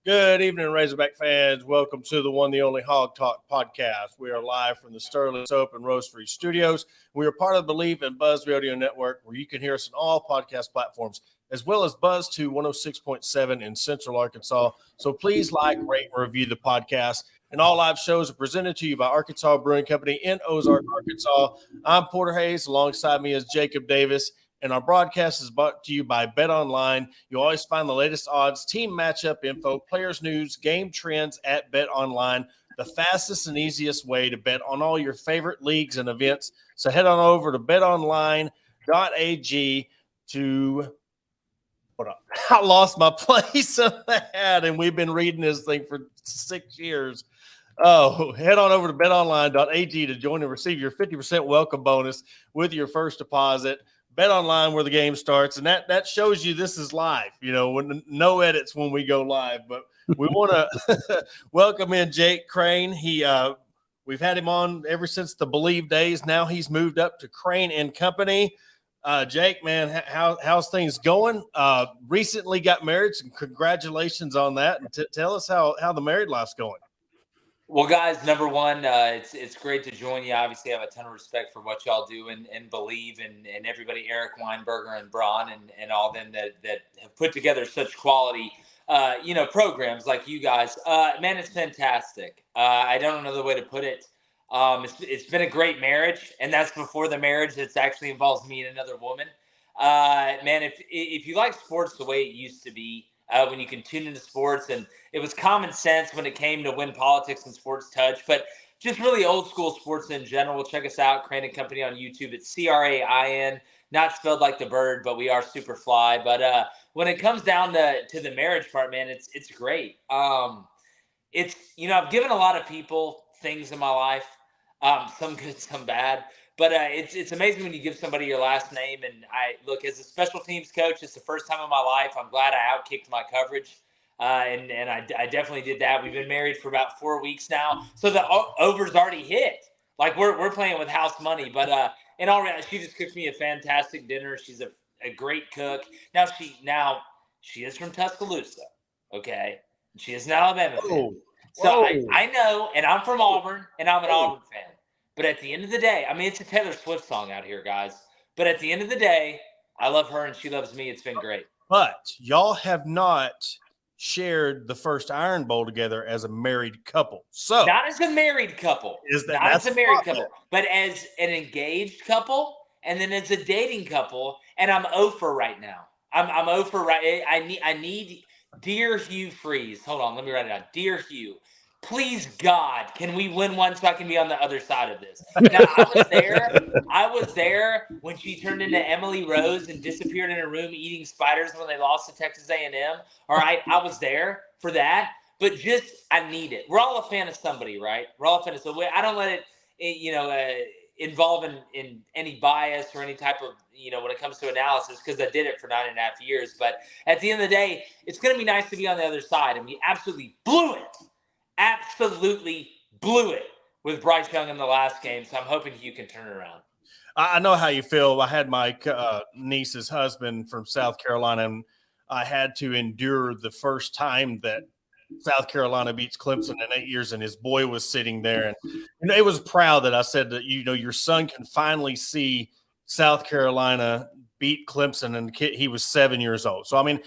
Good evening, Razorback fans. Welcome to the one, the only Hawg Talk podcast. We are live from the Sterling Soap and Roastery Studios. We are part of the Believe and Buzz Radio Network, where you can hear us on all podcast platforms, as well as Buzz to 106.7 in Central Arkansas. So please like, rate, and review the podcast. And all live shows are presented to you by Arkansas Brewing Company in Ozark, Arkansas. I'm Porter Hayes. Alongside me is Jacob Davis. And our broadcast is brought to you by Bet Online. You'll always find the latest odds, team matchup info, players news, game trends at Bet Online, the fastest and easiest way to bet on all your favorite leagues and events. So head on over to betonline.ag to – hold on. I lost my place on that, and we've been reading this thing for 6 years. Oh, head on over to betonline.ag to join and receive your 50% welcome bonus with your first deposit. Bet Online, where the game starts, and that shows you this is live. You know, when no edits when we go live. But we want to welcome in Jake Crain. We've had him on ever since the Believe days. Now he's moved up to Crain Company. Jake, man, how's things going? Recently got married, and congratulations on that. And tell us how the married life's going. Well, guys, number one, it's great to join you. Obviously, I have a ton of respect for what y'all do and Believe and everybody, Eric Weinberger and Braun and all them that have put together such quality, programs like you guys. Man, it's fantastic. I don't know another way to put it. It's been a great marriage, and that's before the marriage that actually involves me and another woman. Man, if you like sports the way it used to be, when you can tune into sports, and it was common sense when it came to when politics and sports touch, but just really old school sports in general. Check us out, Crain Company on YouTube. It's Crain, not spelled like the bird, but we are super fly. But when it comes down to the marriage part, man, it's great. I've given a lot of people things in my life, some good, some bad. But it's amazing when you give somebody your last name. And I look, as a special teams coach, it's the first time in my life. I'm glad I outkicked my coverage. And I definitely did that. We've been married for about 4 weeks now. So the over's already hit. Like we're playing with house money. But in all reality, she just cooked me a fantastic dinner. She's a great cook. Now she is from Tuscaloosa. Okay. She is an Alabama fan. So I know, and I'm from Auburn, and I'm an Auburn fan. But at the end of the day, I mean, it's a Taylor Swift song out here, guys. But at the end of the day, I love her and she loves me. It's been great. But y'all have not shared the first Iron Bowl together as a married couple. So not as a married couple. Not as a married couple, but as an engaged couple, and then as a dating couple. And I'm 0 for right now. I'm 0 for right. I need Dear Hugh Freeze. Hold on, let me write it down. Dear Hugh. Please, God, can we win one so I can be on the other side of this? Now, I was there when she turned into Emily Rose and disappeared in a room eating spiders when they lost to Texas A&M. All right, I was there for that. But I need it. We're all a fan of somebody, right? We're all a fan of somebody. I don't let it, involve in any bias or any type of, when it comes to analysis, because I did it for 9.5 years. But at the end of the day, it's going to be nice to be on the other side. And we absolutely blew it. Absolutely blew it with Bryce Young in the last game, so I'm hoping you can turn it around. I know how you feel. I had my niece's husband from South Carolina, and I had to endure the first time that South Carolina beats Clemson in 8 years, and his boy was sitting there. And it was proud that I said that, your son can finally see South Carolina beat Clemson, and he was 7 years old. So, I mean,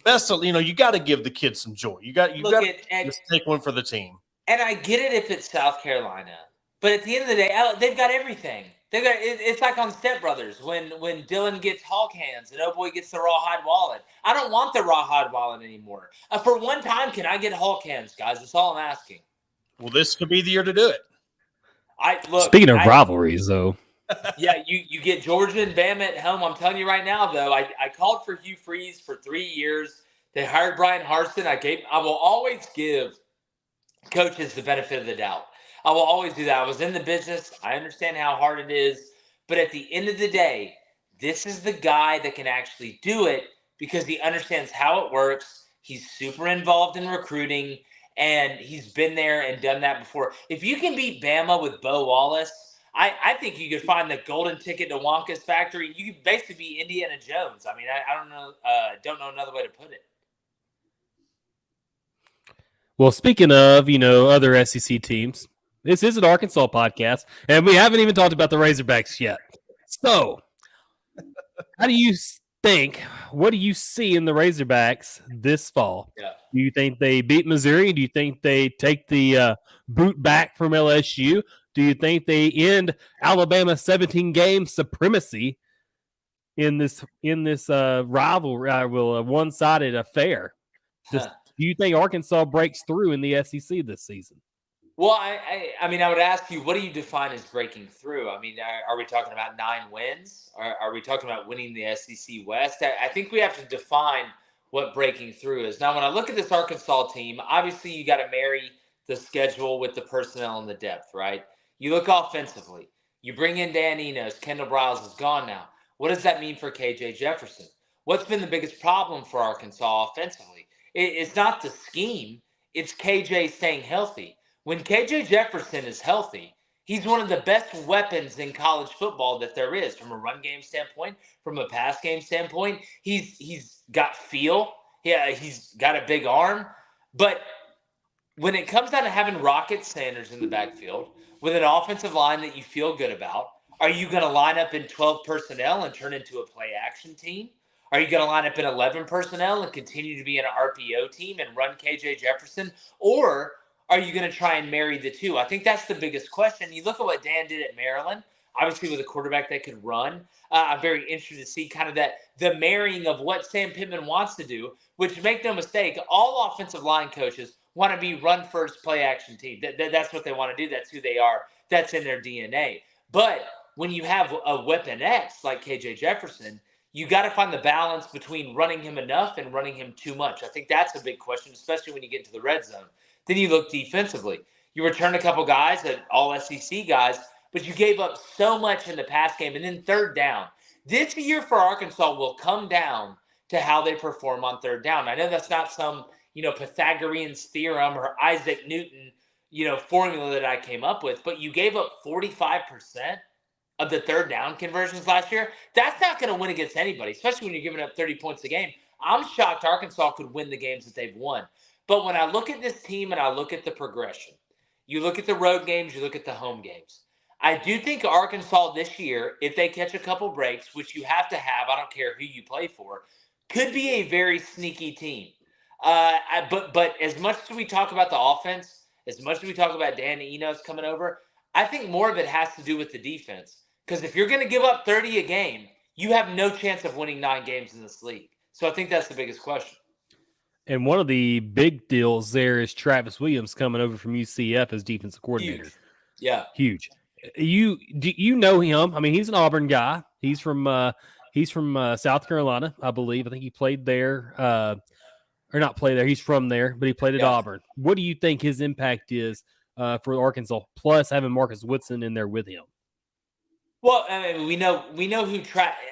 best of, you got to give the kids some joy. You got to just take one for the team. And I get it if it's South Carolina, but at the end of the day, they've got everything. It's like on Step Brothers when Dylan gets Hawg hands and Boy gets the rawhide wallet. I don't want the rawhide wallet anymore. For one time, can I get Hawg hands, guys? That's all I'm asking. Well, this could be the year to do it. Speaking of rivalries, though. Yeah, you get Georgia and Bama at home. I'm telling you right now, though, I called for Hugh Freeze for 3 years. They hired Brian Harsin. I will always give coaches the benefit of the doubt. I will always do that. I was in the business. I understand how hard it is. But at the end of the day, this is the guy that can actually do it because he understands how it works. He's super involved in recruiting, and he's been there and done that before. If you can beat Bama with Bo Wallace, I think you could find the golden ticket to Wonka's factory. You could basically be Indiana Jones. I mean, I don't know another way to put it. Well, speaking of, other SEC teams, this is an Arkansas podcast, and we haven't even talked about the Razorbacks yet. So, what do you see in the Razorbacks this fall? Yeah. Do you think they beat Missouri? Do you think they take the boot back from LSU? Do you think they end Alabama's 17-game supremacy in this one-sided affair? Do you think Arkansas breaks through in the SEC this season? Well, I mean, I would ask you, what do you define as breaking through? I mean, are we talking about 9 wins? Are we talking about winning the SEC West? I think we have to define what breaking through is. Now, when I look at this Arkansas team, obviously you got to marry the schedule with the personnel and the depth, right? You look offensively. You bring in Dan Enos. Kendall Briles is gone now. What does that mean for KJ Jefferson? What's been the biggest problem for Arkansas offensively? It's not the scheme. It's KJ staying healthy. When KJ Jefferson is healthy, he's one of the best weapons in college football that there is from a run game standpoint, from a pass game standpoint. He's got feel. Yeah, he's got a big arm. But when it comes down to having Rocket Sanders in the backfield with an offensive line that you feel good about, are you going to line up in 12 personnel and turn into a play action team? Are you going to line up in 11 personnel and continue to be an RPO team and run KJ Jefferson? Or are you going to try and marry the two? I think that's the biggest question. You look at what Dan did at Maryland, obviously with a quarterback that could run. I'm very interested to see kind of the marrying of what Sam Pittman wants to do, which, make no mistake, all offensive line coaches want to be run first, play action team. That's what they want to do. That's who they are. That's in their DNA. But when you have a weapon X like KJ Jefferson, you got to find the balance between running him enough and running him too much. I think that's a big question, especially when you get to the red zone. Then you look defensively. You return a couple guys, all SEC guys, but you gave up so much in the pass game. And then third down. This year for Arkansas will come down to how they perform on third down. I know that's not some, Pythagorean's theorem or Isaac Newton, formula that I came up with, but you gave up 45% of the third down conversions last year. That's not going to win against anybody, especially when you're giving up 30 points a game. I'm shocked Arkansas could win the games that they've won. But when I look at this team and I look at the progression, you look at the road games, you look at the home games. I do think Arkansas this year, if they catch a couple breaks, which you have to have, I don't care who you play for, could be a very sneaky team. But as much as we talk about the offense, as much as we talk about Dan Enos coming over, I think more of it has to do with the defense. Because if you're going to give up 30 a game, you have no chance of winning 9 games in this league. So I think that's the biggest question. And one of the big deals there is Travis Williams coming over from UCF as defensive coordinator. Huge. Yeah. Huge. You know him. I mean, he's an Auburn guy. He's from South Carolina, I believe. I think he played there. Or not play there. He's from there, but he played at Auburn. What do you think his impact is for Arkansas, plus having Marcus Woodson in there with him? Well, I mean, we know who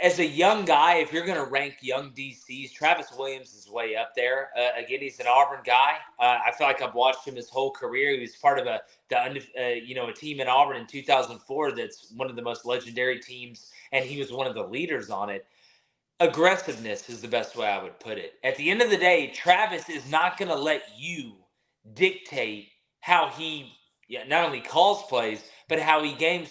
as a young guy, if you're going to rank young DCs, Travis Williams is way up there. Again, he's an Auburn guy. I feel like I've watched him his whole career. He was part of a team in Auburn in 2004 that's one of the most legendary teams, and he was one of the leaders on it. Aggressiveness is the best way I would put it. At the end of the day, Travis is not going to let you dictate how he not only calls plays, but how he game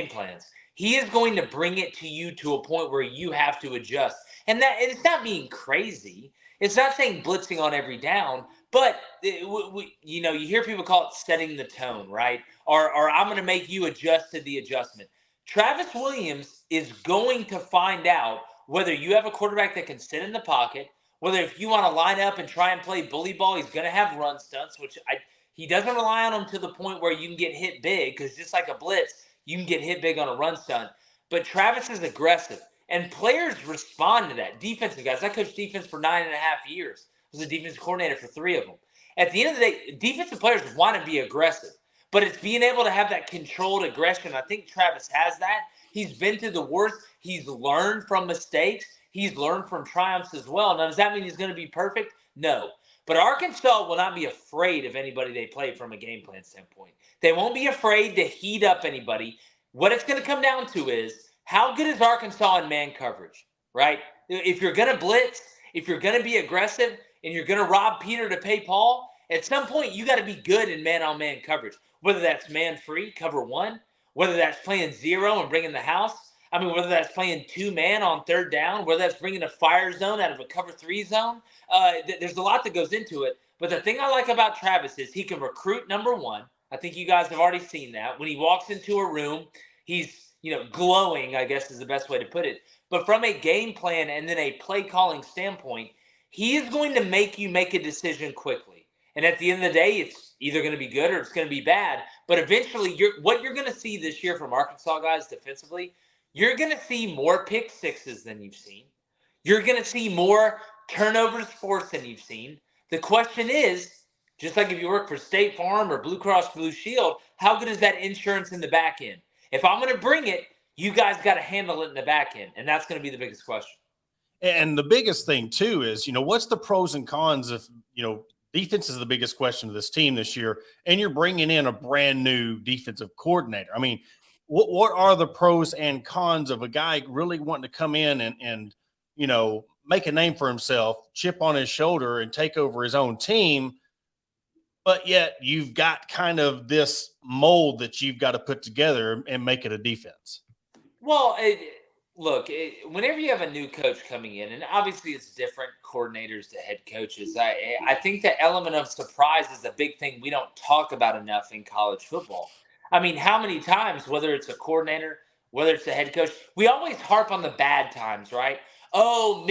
plans. He is going to bring it to you to a point where you have to adjust. And it's not being crazy. It's not saying blitzing on every down, but you hear people call it setting the tone, right? Or I'm going to make you adjust to the adjustment. Travis Williams is going to find out whether you have a quarterback that can sit in the pocket, whether if you want to line up and try and play bully ball, he's going to have run stunts, which he doesn't rely on them to the point where you can get hit big, because just like a blitz, you can get hit big on a run stunt. But Travis is aggressive, and players respond to that. Defensive guys, I coached defense for 9.5 years. I was a defensive coordinator for 3 of them. At the end of the day, defensive players want to be aggressive, but it's being able to have that controlled aggression. I think Travis has that. He's been through the worst. He's learned from mistakes. He's learned from triumphs as well. Now, does that mean he's going to be perfect? No. But Arkansas will not be afraid of anybody they play from a game plan standpoint. They won't be afraid to heat up anybody. What it's going to come down to is, how good is Arkansas in man coverage, right? If you're going to blitz, if you're going to be aggressive, and you're going to rob Peter to pay Paul, at some point you got to be good in man-on-man coverage, whether that's man-free, cover 1, whether that's playing 0 and bringing the house. I mean, whether that's playing 2-man on 3rd down, whether that's bringing a fire zone out of a cover 3 zone. There's a lot that goes into it. But the thing I like about Travis is he can recruit, number 1. I think you guys have already seen that. When he walks into a room, he's, glowing, I guess is the best way to put it. But from a game plan and then a play calling standpoint, he is going to make you make a decision quickly. And at the end of the day, it's either going to be good or it's going to be bad. But eventually, what you're going to see this year from Arkansas guys defensively, you're going to see more pick sixes than you've seen. You're going to see more turnovers forced than you've seen. The question is, just like if you work for State Farm or Blue Cross Blue Shield, how good is that insurance in the back end? If I'm going to bring it, you guys got to handle it in the back end. And that's going to be the biggest question. And the biggest thing, too, is, what's the pros and cons of, defense is the biggest question of this team this year, and you're bringing in a brand new defensive coordinator. I mean, what are the pros and cons of a guy really wanting to come in and make a name for himself, chip on his shoulder, and take over his own team, but yet you've got kind of this mold that you've got to put together and make it a defense? Well, whenever you have a new coach coming in, and obviously it's different coordinators to head coaches, I think the element of surprise is a big thing we don't talk about enough in college football. I mean, how many times, whether it's a coordinator, whether it's a head coach, we always harp on the bad times, right? Oh,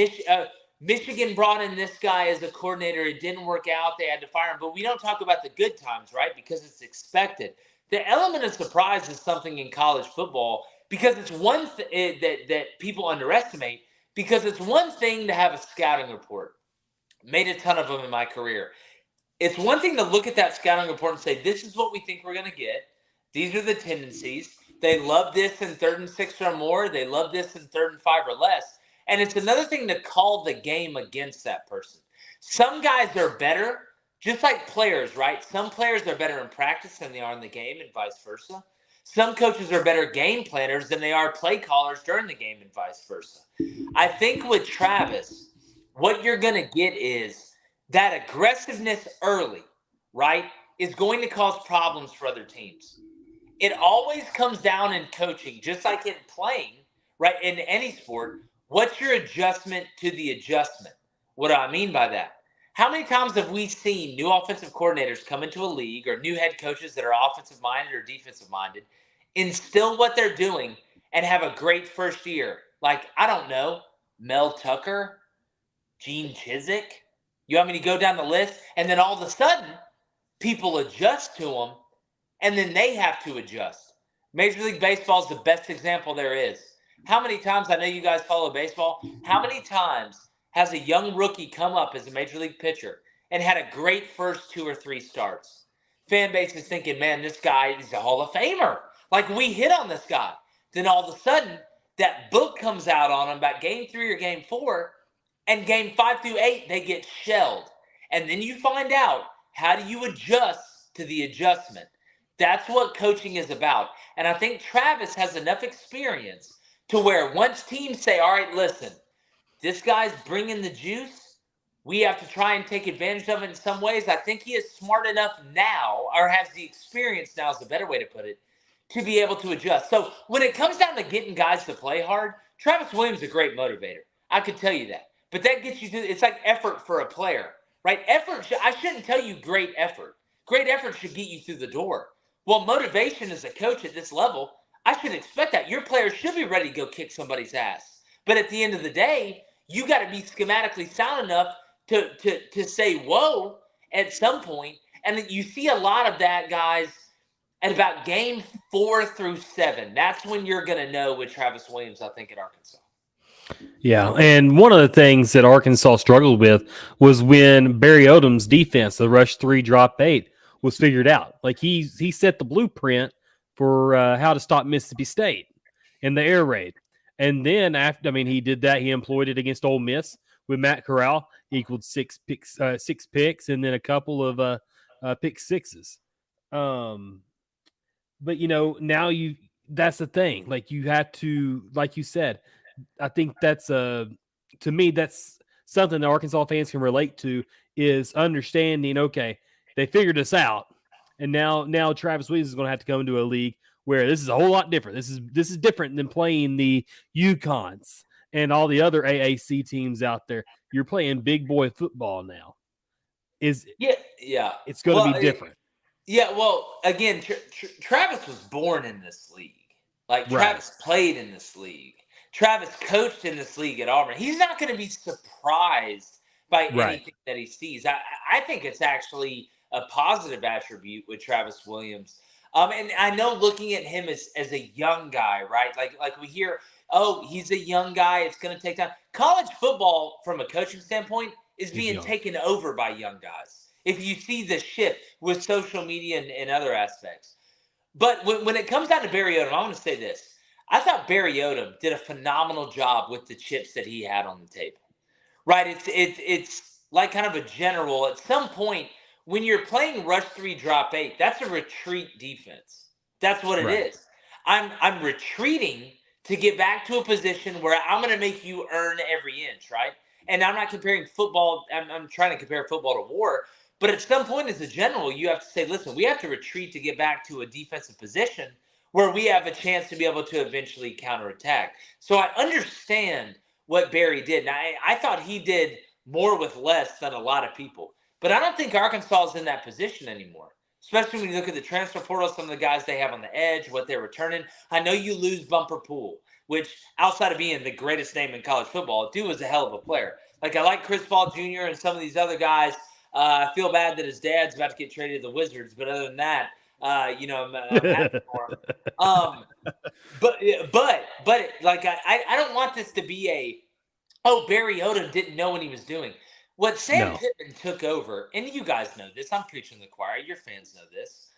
Michigan brought in this guy as a coordinator. It didn't work out. They had to fire him. But we don't talk about the good times, right? Because it's expected. The element of surprise is something in college football, because it's one that people underestimate, because it's one thing to have a scouting report. Made a ton of them in my career. It's one thing to look at that scouting report and say, this is what we think we're going to get. These are the tendencies. They love this in 3rd and 6 or more. They love this in 3rd and 5 or less. And it's another thing to call the game against that person. Some guys are better, just like players, right? Some players are better in practice than they are in the game, and vice versa. Some coaches are better game planners than they are play callers during the game, and vice versa. I think with Travis, what you're going to get is that aggressiveness early, right, is going to cause problems for other teams. It always comes down in coaching, just like in playing, right, in any sport. What's your adjustment to the adjustment? What do I mean by that? How many times have we seen new offensive coordinators come into a league, or new head coaches that are offensive-minded or defensive-minded, instill what they're doing and have a great first year? Like, I don't know, Mel Tucker, Gene Chizik. You want me to go down the list? And then all of a sudden, people adjust to them, and then they have to adjust. Major League Baseball is the best example there is. How many times, I know you guys follow baseball, how many times has a young rookie come up as a Major League pitcher and had a great first 2 or 3 starts? Fan base is thinking, man, this guy is a Hall of Famer. Like, we hit on this guy. Then all of a sudden, that book comes out on him about game 3 or game 4, and game 5 through 8, they get shelled. And then you find out, how do you adjust to the adjustment? That's what coaching is about. And I think Travis has enough experience to where once teams say, all right, listen, this guy's bringing the juice, we have to try and take advantage of it in some ways. I think he is smart enough now, or has the experience now is the better way to put it, to be able to adjust. So when it comes down to getting guys to play hard, Travis Williams is a great motivator. I could tell you that. But that gets you through, it's like effort for a player, right? I shouldn't tell you great effort. Great effort should get you through the door. Well, motivation as a coach at this level, I should expect that. Your players should be ready to go kick somebody's ass. But at the end of the day, you got to be schematically sound enough to say whoa at some point. And you see a lot of that, guys, at about game 4 through 7. That's when you're going to know with Travis Williams, I think, at Arkansas. Yeah, and one of the things that Arkansas struggled with was when Barry Odom's defense, the rush 3, drop 8, was figured out. Like he set the blueprint for how to stop Mississippi State in the air raid. And then after, he did that. He employed it against Ole Miss with Matt Corral, equaled 6 picks, and then a couple of pick sixes. But now that's the thing. Like you have to, like you said, I think that's to me, that's something that Arkansas fans can relate to, is understanding, okay, they figured this out. And now Travis Williams is going to have to come into a league where this is a whole lot different. This is different than playing the UConns and all the other AAC teams out there. You're playing big boy football now. It's going to be different. Yeah, well, again, Travis was born in this league. Like, Travis played in this league. Travis coached in this league at Auburn. He's not going to be surprised by anything that he sees. I think it's actually a positive attribute with Travis Williams. And I know looking at him as a young guy, right? Like we hear, oh, he's a young guy. It's going to take time. College football, from a coaching standpoint, is being taken over by young guys. If you see the shift with social media and other aspects. But when it comes down to Barry Odom, I want to say this. I thought Barry Odom did a phenomenal job with the chips that he had on the table. Right? It's like kind of a general. At some point, when you're playing rush 3, drop 8, that's a retreat defense. That's what it is. I'm retreating to get back to a position where I'm going to make you earn every inch, right? And I'm not comparing football. I'm trying to compare football to war. But at some point as a general, you have to say, listen, we have to retreat to get back to a defensive position where we have a chance to be able to eventually counterattack. So I understand what Barry did. Now, I thought he did more with less than a lot of people. But I don't think Arkansas is in that position anymore, especially when you look at the transfer portal, some of the guys they have on the edge, what they're returning. I know you lose Bumper Poole, which outside of being the greatest name in college football, dude was a hell of a player. Like, I like Chris Paul Jr. and some of these other guys. I feel bad that his dad's about to get traded to the Wizards, but other than that, I'm happy for him. But like I don't want this to be Barry Odom didn't know what he was doing. What Sam Pittman took over, and you guys know this, I'm preaching to the choir, your fans know this.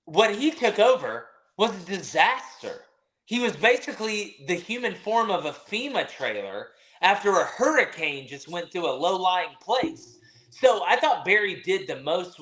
What he took over was a disaster. He was basically the human form of a FEMA trailer after a hurricane just went through a low-lying place. So I thought Barry did the most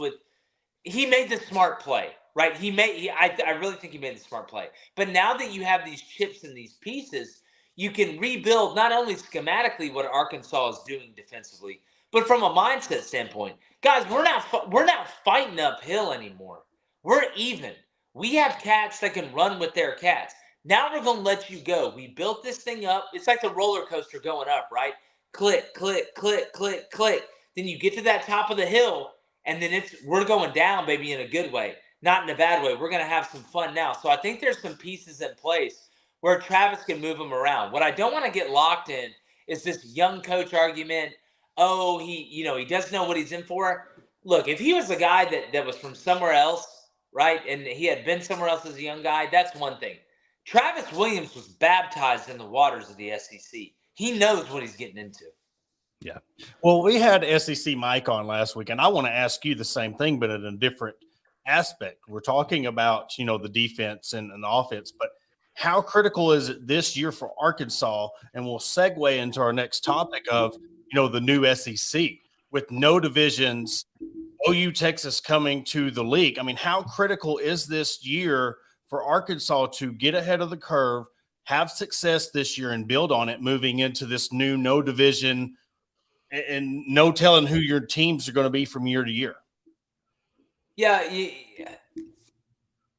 he made the smart play, right? I really think he made the smart play. But now that you have these chips and these pieces, you can rebuild not only schematically what Arkansas is doing defensively, but from a mindset standpoint. Guys, we're not fighting uphill anymore. We're even. We have cats that can run with their cats. Now we're going to let you go. We built this thing up. It's like the roller coaster going up, right? Click, click, click, click, click. Then you get to that top of the hill, and then we're going down, baby, in a good way, not in a bad way. We're going to have some fun now. So I think there's some pieces in place where Travis can move them around. What I don't want to get locked in is this young coach argument. Oh, he doesn't know what he's in for. Look, if he was a guy that was from somewhere else, right, and he had been somewhere else as a young guy, that's one thing. Travis Williams was baptized in the waters of the SEC. He knows what he's getting into. Yeah. Well, we had SEC Mike on last week, and I want to ask you the same thing, but in a different aspect. We're talking about, the defense and the offense, but how critical is it this year for Arkansas? And we'll segue into our next topic of, the new SEC with no divisions, OU Texas coming to the league. I mean, how critical is this year for Arkansas to get ahead of the curve, have success this year, and build on it moving into this new no division and no telling who your teams are going to be from year to year? Yeah,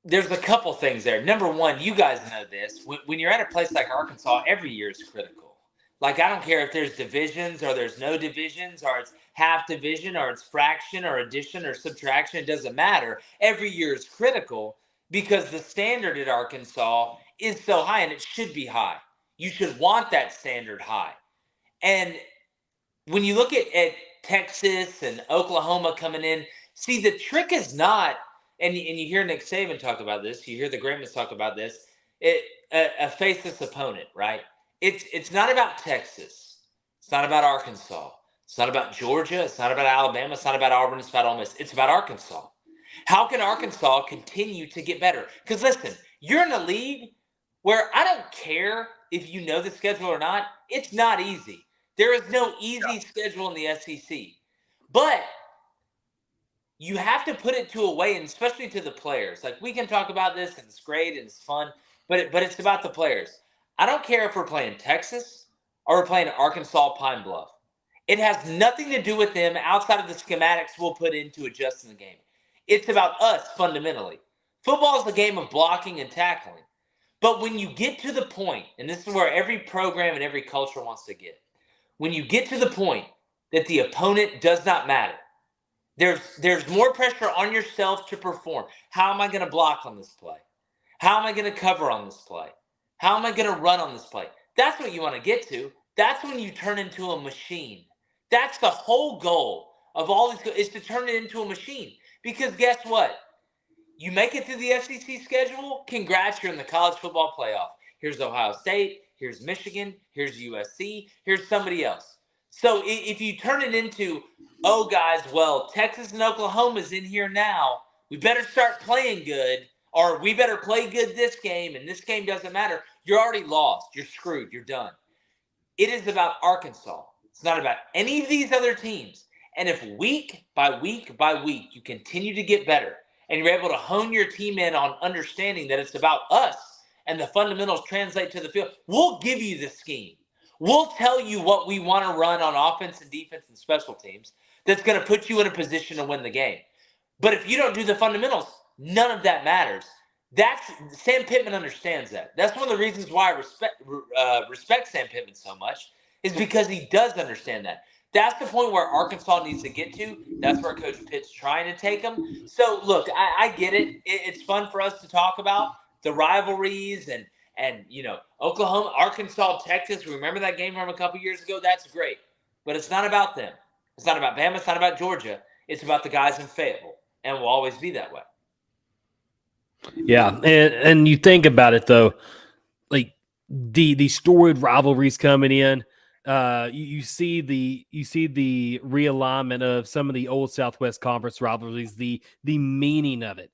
there's a couple things there. Number one, you guys know this. When you're at a place like Arkansas, every year is critical. Like, I don't care if there's divisions or there's no divisions or it's half division or it's fraction or addition or subtraction. It doesn't matter. Every year is critical because the standard at Arkansas is so high, and it should be high. You should want that standard high. And when you look at Texas and Oklahoma coming in, see, the trick is not, and you hear Nick Saban talk about this, you hear the Grammys talk about this, a faceless opponent, right? It's not about Texas. It's not about Arkansas. It's not about Georgia. It's not about Alabama. It's not about Auburn. It's about Ole Miss. It's about Arkansas. How can Arkansas continue to get better? Because listen, you're in a league where I don't care if you know the schedule or not. It's not easy. There is no easy schedule in the SEC. But you have to put it to a way, and especially to the players. Like, we can talk about this, and it's great, and it's fun, but it's about the players. I don't care if we're playing Texas or we're playing Arkansas Pine Bluff. It has nothing to do with them outside of the schematics we'll put into adjusting the game. It's about us fundamentally. Football is a game of blocking and tackling. But when you get to the point, and this is where every program and every culture wants to get, when you get to the point that the opponent does not matter, there's more pressure on yourself to perform. How am I going to block on this play? How am I going to cover on this play? How am I going to run on this play? That's what you want to get to. That's when you turn into a machine. That's the whole goal of all this, is to turn it into a machine. Because guess what? You make it through the SEC schedule, congrats, you're in the college football playoff. Here's Ohio State, here's Michigan, here's USC, here's somebody else. So if you turn it into, oh, guys, well, Texas and Oklahoma's in here now, we better start playing good, or we better play good this game, and this game doesn't matter, you're already lost. You're screwed. You're done. It is about Arkansas. It's not about any of these other teams. And if week by week by week you continue to get better and you're able to hone your team in on understanding that it's about us and the fundamentals translate to the field, we'll give you the scheme. We'll tell you what we want to run on offense and defense and special teams that's going to put you in a position to win the game. But if you don't do the fundamentals, none of that matters. Sam Pittman understands that. That's one of the reasons why I respect Sam Pittman so much, is because he does understand that. That's the point where Arkansas needs to get to. That's where Coach Pitt's trying to take them. So, look, I get it. It's fun for us to talk about the rivalries and Oklahoma, Arkansas, Texas. Remember that game from a couple years ago? That's great. But it's not about them. It's not about Bama. It's not about Georgia. It's about the guys in Fayetteville, and will always be that way. Yeah, and you think about it though, like the storied rivalries coming in. You see the realignment of some of the old Southwest Conference rivalries, the meaning of it.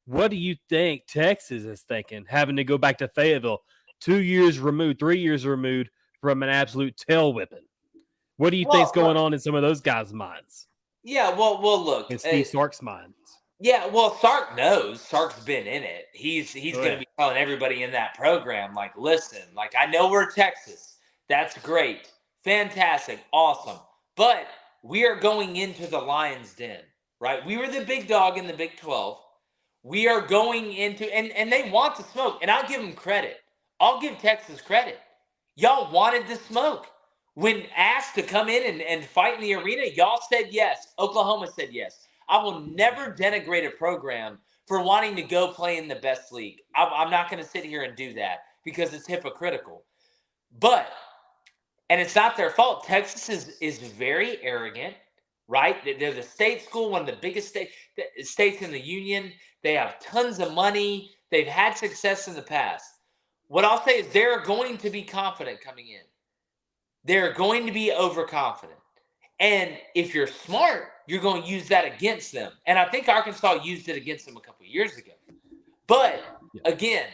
What do you think Texas is thinking, having to go back to Fayetteville 2 years removed, 3 years removed from an absolute tail whipping? What do you think's going on in some of those guys' minds? Yeah, well, look, in Steve Sark's minds. Yeah, well, Sark knows. Sark's been in it. He's going to be telling everybody in that program, like, listen, like, I know we're Texas. That's great. Fantastic. Awesome. But we are going into the Lions' Den, right? We were the big dog in the Big 12. We are going into, and they want the smoke. And I'll give them credit. I'll give Texas credit. Y'all wanted the smoke. When asked to come in and fight in the arena, y'all said yes. Oklahoma said yes. I will never denigrate a program for wanting to go play in the best league. I'm not going to sit here and do that because it's hypocritical. But, and it's not their fault, Texas is very arrogant, right? They're the state school, one of the biggest states in the union. They have tons of money. They've had success in the past. What I'll say is they're going to be confident coming in. They're going to be overconfident. And if you're smart, you're going to use that against them. And I think Arkansas used it against them a couple of years ago. But, again,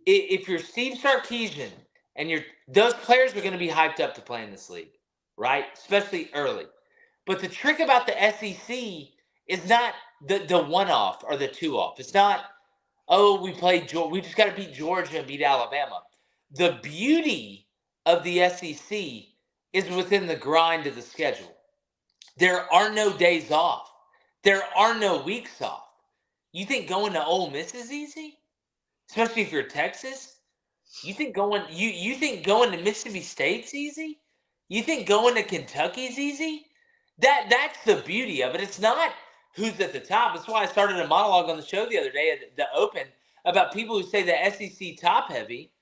if you're Steve Sarkisian and those players are going to be hyped up to play in this league, right? Especially early. But the trick about the SEC is not the one-off or the two-off. It's not, oh, we just got to beat Georgia and beat Alabama. The beauty of the SEC is within the grind of the schedule. There are no days off. There are no weeks off. You think going to Ole Miss is easy? Especially if you're Texas? You think going to Mississippi State's easy? You think going to Kentucky's easy? That's the beauty of it. It's not who's at the top. That's why I started a monologue on the show the other day at the Open about people who say the SEC top heavy,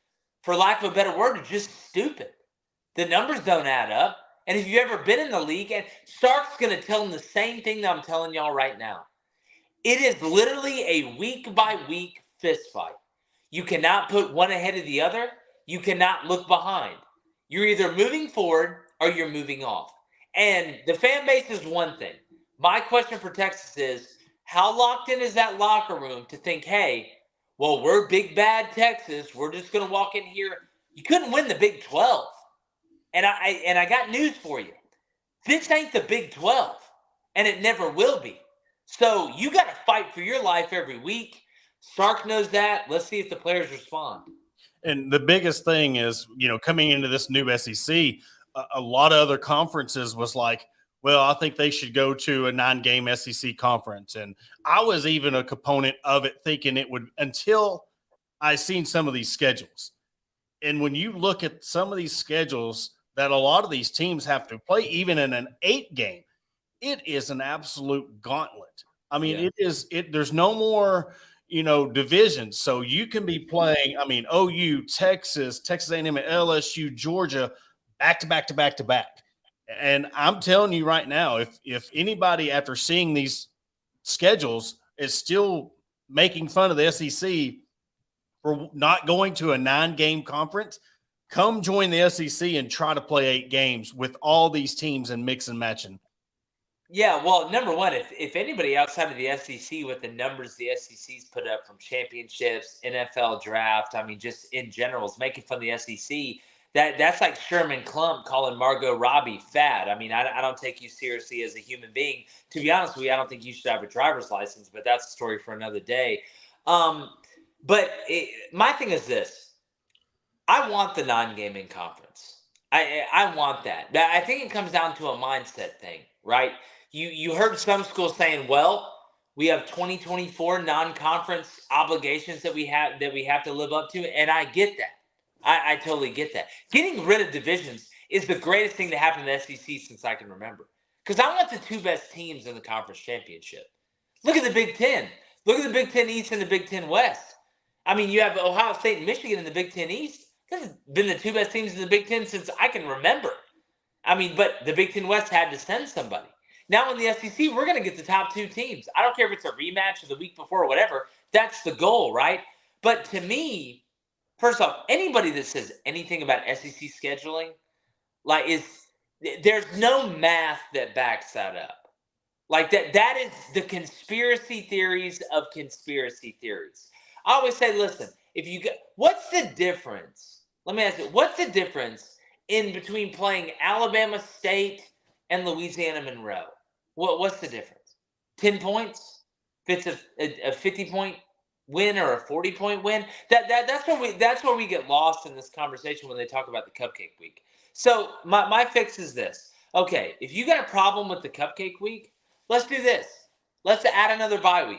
for lack of a better word, is just stupid. The numbers don't add up. And if you've ever been in the league, and Sark's going to tell them the same thing that I'm telling y'all right now. It is literally a week-by-week fist fight. You cannot put one ahead of the other. You cannot look behind. You're either moving forward or you're moving off. And the fan base is one thing. My question for Texas is, how locked in is that locker room to think, hey, well, we're big bad Texas. We're just going to walk in here. You couldn't win the Big 12. And I got news for you. This ain't the Big 12, and it never will be. So you got to fight for your life every week. Sark knows that. Let's see if the players respond. And the biggest thing is, coming into this new SEC, a lot of other conferences was like, well, I think they should go to a 9-game SEC conference. And I was even a component of it, thinking it would, until I seen some of these schedules. And when you look at some of these schedules that a lot of these teams have to play, even in an 8-game, it is an absolute gauntlet. I mean, there's no more, divisions. So you can be playing, OU, Texas A&M, LSU, Georgia, back to back to back to back. And I'm telling you right now, if anybody after seeing these schedules is still making fun of the SEC for not going to a 9-game conference, come join the SEC and try to play 8 games with all these teams and mix and matching. Yeah, well, number one, if anybody outside of the SEC with the numbers the SEC's put up from championships, NFL draft, just in general, is making fun of the SEC, that's like Sherman Klump calling Margot Robbie fat. I don't take you seriously as a human being. To be honest with you, I don't think you should have a driver's license, but that's a story for another day. My thing is this. I want the 9-game in conference. I want that. I think it comes down to a mindset thing, right? You heard some schools saying, well, we have 2024 non-conference obligations that we have to live up to, and I get that. I totally get that. Getting rid of divisions is the greatest thing to happen in the SEC since I can remember. Because I want the 2 best teams in the conference championship. Look at the Big Ten. Look at the Big Ten East and the Big Ten West. You have Ohio State and Michigan in the Big Ten East. This has been the 2 best teams in the Big Ten since I can remember. But the Big Ten West had to send somebody. Now in the SEC, we're going to get the top 2 teams. I don't care if it's a rematch of the week before or whatever. That's the goal, right? But to me, first off, anybody that says anything about SEC scheduling, there's no math that backs that up. That is the conspiracy theories of conspiracy theories. I always say, listen, what's the difference? Let me ask you, what's the difference in between playing Alabama State and Louisiana Monroe? What's the difference? 10 points? If it's a 50-point win or a 40-point win? That's where we get lost in this conversation when they talk about the Cupcake Week. So my fix is this. Okay, if you got a problem with the Cupcake Week, let's do this. Let's add another bye week.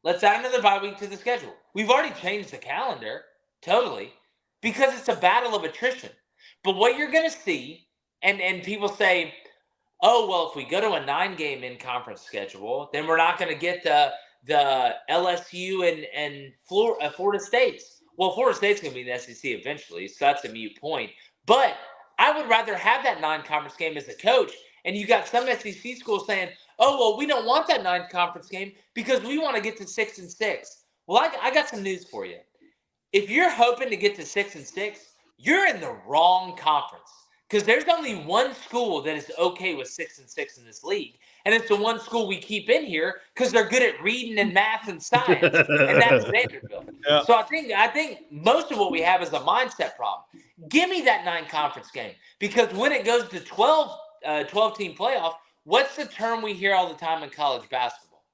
Let's add another bye week to the schedule. We've already changed the calendar, totally, because it's a battle of attrition. But what you're going to see, and people say, oh, well, if we go to a 9-game in-conference schedule, then we're not going to get the LSU and Florida States. Well, Florida State's going to be in the SEC eventually, so that's a moot point. But I would rather have that 9-conference game as a coach, and you got some SEC schools saying, oh, well, we don't want that 9-conference game because we want to get to 6-6. Well, I got some news for you. If you're hoping to get to 6-6, you're in the wrong conference because there's only one school that is okay with 6-6 in this league, and it's the one school we keep in here because they're good at reading and math and science, and that's Vanderbilt. Yeah. So I think most of what we have is a mindset problem. Give me that 9-conference game because when it goes to 12-team playoff, what's the term we hear all the time in college basketball?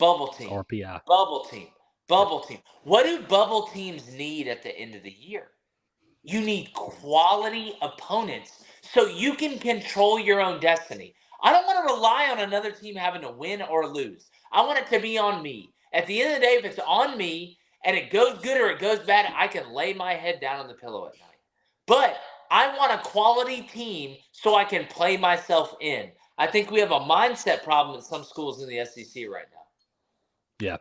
Bubble team. RPI. Bubble team. Bubble team. What do bubble teams need at the end of the year? You need quality opponents so you can control your own destiny. I don't want to rely on another team having to win or lose. I want it to be on me. At the end of the day, if it's on me and it goes good or it goes bad, I can lay my head down on the pillow at night. But I want a quality team so I can play myself in. I think we have a mindset problem in some schools in the SEC right now. Yeah.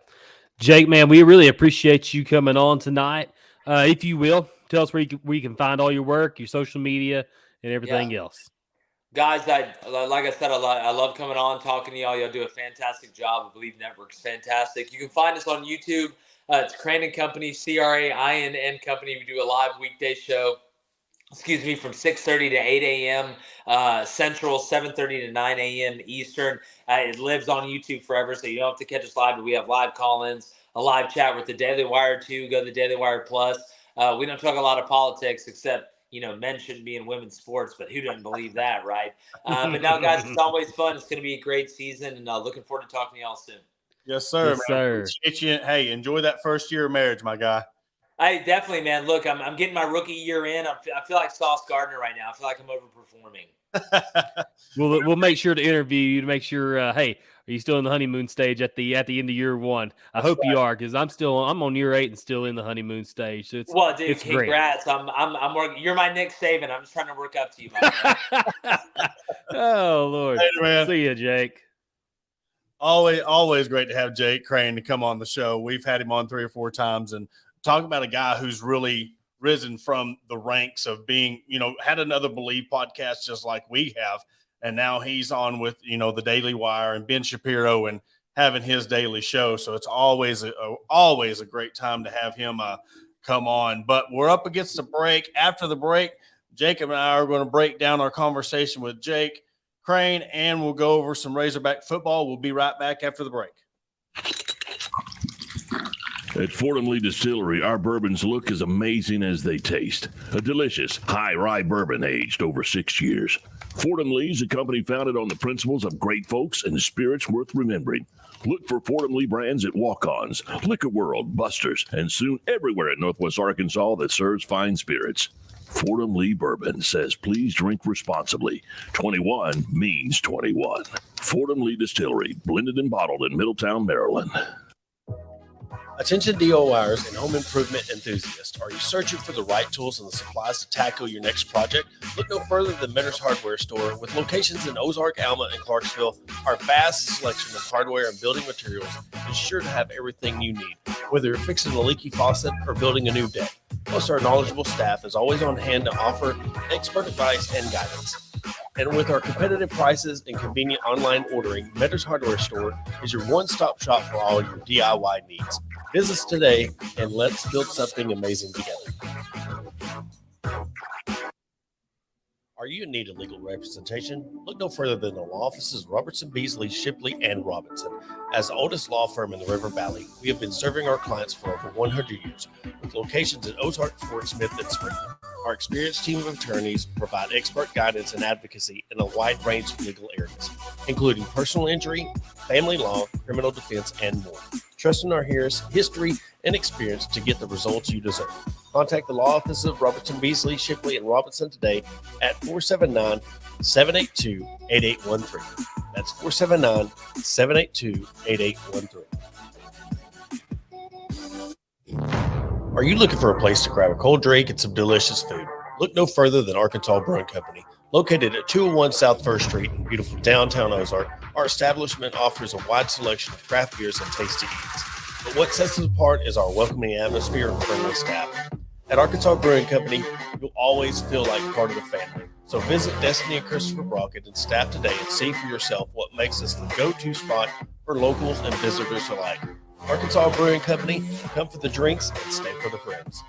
Jake, man, we really appreciate you coming on tonight. If you will, tell us where you can find all your work, your social media, and everything else. Guys, like I said, I love coming on, talking to y'all. Y'all do a fantastic job. I believe Network's fantastic. You can find us on YouTube. It's Crain Company, Crainn Company. We do a live weekday show, from 6:30 to 8 a.m. Central, 7:30 to 9 a.m. Eastern. It lives on YouTube forever, so you don't have to catch us live, but we have live call-ins, a live chat with the Daily Wire too. Go to the Daily Wire Plus. We don't talk a lot of politics, except men shouldn't be in women's sports, but who doesn't believe that, right? But now, guys, it's always fun. It's going to be a great season, and looking forward to talking to y'all soon. Yes, sir. Yes, sir. Appreciate you. Hey, enjoy that first year of marriage, my guy. Hey, definitely, man. Look, I'm getting my rookie year in. I feel like Sauce Gardner right now. I feel like I'm overperforming. We'll make sure to interview you to make sure. Hey, are you still in the honeymoon stage at the end of year one? I hope you are, because I'm on year 8 and still in the honeymoon stage. So Dude, congrats! Great. I'm working. You're my Nick Saban. I'm just trying to work up to you, my man. Oh Lord! Hey, man. See you, Jake. Always great to have Jake Crain to come on the show. We've had him on 3 or 4 times, and talk about a guy who's really risen from the ranks of being, had another Believe podcast just like we have. And now he's on with, the Daily Wire and Ben Shapiro and having his daily show. So it's always a great time to have him come on. But we're up against the break. After the break, Jacob and I are going to break down our conversation with Jake Crain, and we'll go over some Razorback football. We'll be right back after the break. At Fordham Lee Distillery, our bourbons look as amazing as they taste. A delicious, high rye bourbon aged over 6 years. Fordham Lee is a company founded on the principles of great folks and spirits worth remembering. Look for Fordham Lee brands at Walk-Ons, Liquor World, Buster's, and soon everywhere in Northwest Arkansas that serves fine spirits. Fordham Lee Bourbon says please drink responsibly. 21 means 21. Fordham Lee Distillery, blended and bottled in Middletown, Maryland. Attention DIYers and home improvement enthusiasts. Are you searching for the right tools and the supplies to tackle your next project? Look no further than Mentor's Hardware Store. With locations in Ozark, Alma, and Clarksville, our vast selection of hardware and building materials is sure to have everything you need, whether you're fixing a leaky faucet or building a new deck. Plus, our knowledgeable staff is always on hand to offer expert advice and guidance. And with our competitive prices and convenient online ordering, Mentor's Hardware Store is your one-stop shop for all your DIY needs. Visit us today and let's build something amazing together. Are you in need of legal representation? Look no further than the law offices of Robertson, Beasley, Shipley, and Robinson. As the oldest law firm in the River Valley, we have been serving our clients for over 100 years, with locations in Ozark, Fort Smith, and Spring. Our experienced team of attorneys provide expert guidance and advocacy in a wide range of legal areas, including personal injury, family law, criminal defense, and more. Trust in our history and experience to get the results you deserve. Contact the law offices of Robertson, Beasley, Shipley, and Robinson today at 479-782-8813. That's 479-782-8813. Are you looking for a place to grab a cold drink and some delicious food? Look no further than Arkansas Brewing Company. Located at 201 South 1st Street in beautiful downtown Ozark, our establishment offers a wide selection of craft beers and tasty eats. But what sets us apart is our welcoming atmosphere and friendly staff. At Arkansas Brewing Company, you'll always feel like part of the family. So visit Destiny and Christopher Brockett and staff today and see for yourself what makes us the go-to spot for locals and visitors alike. Arkansas Brewing Company, come for the drinks and stay for the friends.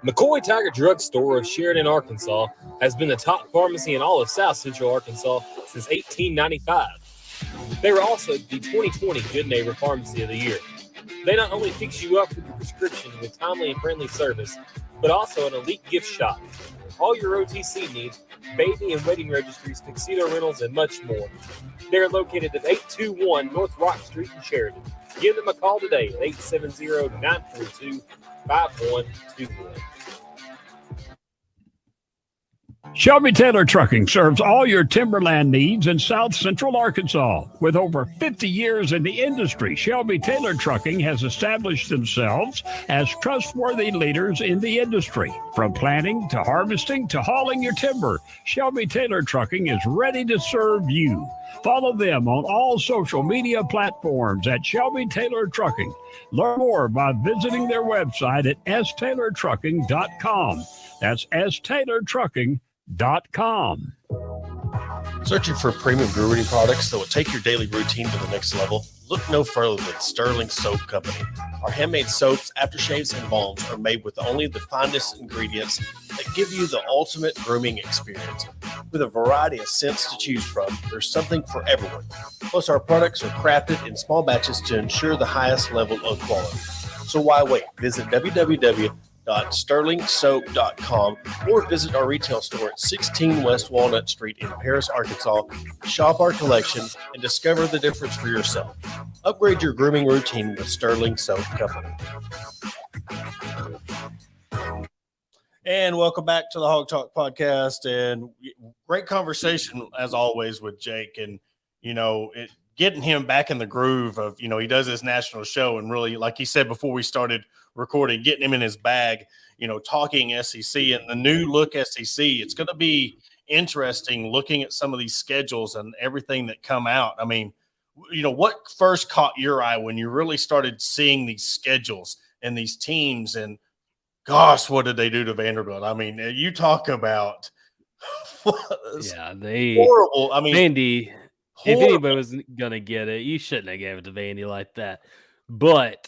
McCoy Tiger Drug Store of Sheridan, Arkansas has been the top pharmacy in all of South Central Arkansas since 1895. They were also the 2020 Good Neighbor Pharmacy of the Year. They not only fix you up with your prescription with timely and friendly service, but also an elite gift shop. All your OTC needs, baby and wedding registries, tuxedo rentals, and much more. They're located at 821 North Rock Street in Sheridan. Give them a call today at 870-942-5121. Shelby Taylor Trucking serves all your timberland needs in South Central Arkansas. With over 50 years in the industry, Shelby Taylor Trucking has established themselves as trustworthy leaders in the industry. From planting to harvesting to hauling your timber, Shelby Taylor Trucking is ready to serve you. Follow them on all social media platforms at Shelby Taylor Trucking. Learn more by visiting their website at staylortrucking.com. That's staylortrucking.com. Searching for premium brewery products that will take your daily routine to the next level? Look no further than Sterling Soap Company. Our handmade soaps, aftershaves, and balms are made with only the finest ingredients that give you the ultimate grooming experience. With a variety of scents to choose from, there's something for everyone. Plus, our products are crafted in small batches to ensure the highest level of quality. So why wait? Visit www.sterlingsoap.com or visit our retail store at 16 West Walnut Street in Paris, Arkansas. Shop our collection and discover the difference for yourself. Upgrade your grooming routine with Sterling Soap Company. And welcome back to the Hawg Talk podcast. And great conversation as always with Jake. And getting him back in the groove of, he does his national show and really, like he said before we started recording, getting him in his bag, talking SEC and the new look SEC. It's going to be interesting looking at some of these schedules and everything that come out. I mean, what first caught your eye when you really started seeing these schedules and these teams and gosh, what did they do to Vanderbilt? I mean, you talk about horrible. I mean, Vandy, horrible. If anybody was going to get it, you shouldn't have gave it to Vandy like that. But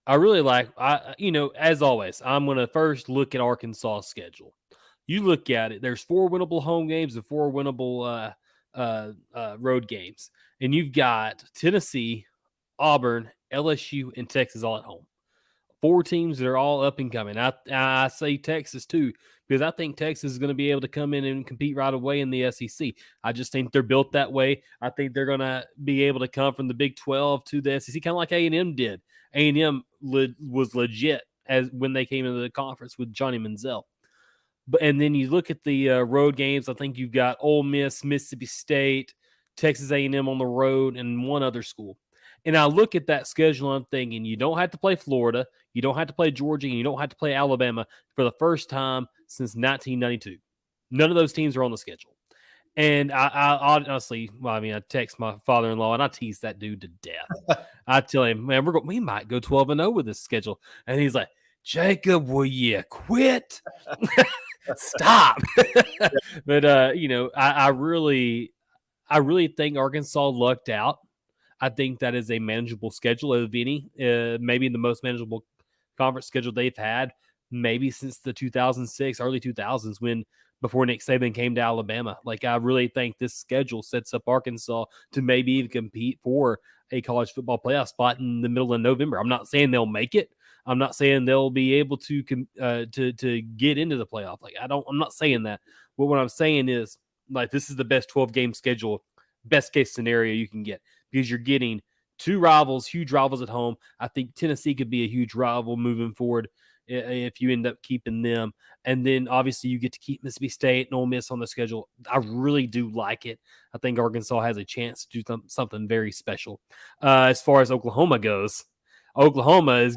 I really like, as always, I'm going to first look at Arkansas' schedule. You look at it, there's 4 winnable home games and 4 winnable road games. And you've got Tennessee, Auburn, LSU, and Texas all at home. 4 teams that are all up and coming. I say Texas too, because I think Texas is going to be able to come in and compete right away in the SEC. I just think they're built that way. I think they're going to be able to come from the Big 12 to the SEC, kind of like A&M did. A&M was legit as when they came into the conference with Johnny Manziel. And then you look at the road games. I think you've got Ole Miss, Mississippi State, Texas A&M on the road, and one other school. And I look at that schedule and I'm thinking, you don't have to play Florida, you don't have to play Georgia, and you don't have to play Alabama for the first time since 1992. None of those teams are on the schedule. And I honestly, I text my father-in-law and I tease that dude to death. I tell him, man, we might go 12-0 with this schedule. And he's like, Jacob, will you quit? Stop. But, I really think Arkansas lucked out. I think that is a manageable schedule of any, maybe the most manageable conference schedule they've had, maybe since the 2006, early 2000s, before Nick Saban came to Alabama. Like, I really think this schedule sets up Arkansas to maybe even compete for a college football playoff spot in the middle of November. I'm not saying they'll make it. I'm not saying they'll be able to get into the playoff. Like, I'm not saying that. But what I'm saying is, like, this is the best 12-game schedule, best case scenario you can get, because you're getting 2 rivals, huge rivals at home. I think Tennessee could be a huge rival moving forward if you end up keeping them. And then obviously you get to keep Mississippi State and Ole Miss on the schedule. I really do like it. I think Arkansas has a chance to do something very special. As far as Oklahoma goes, Oklahoma is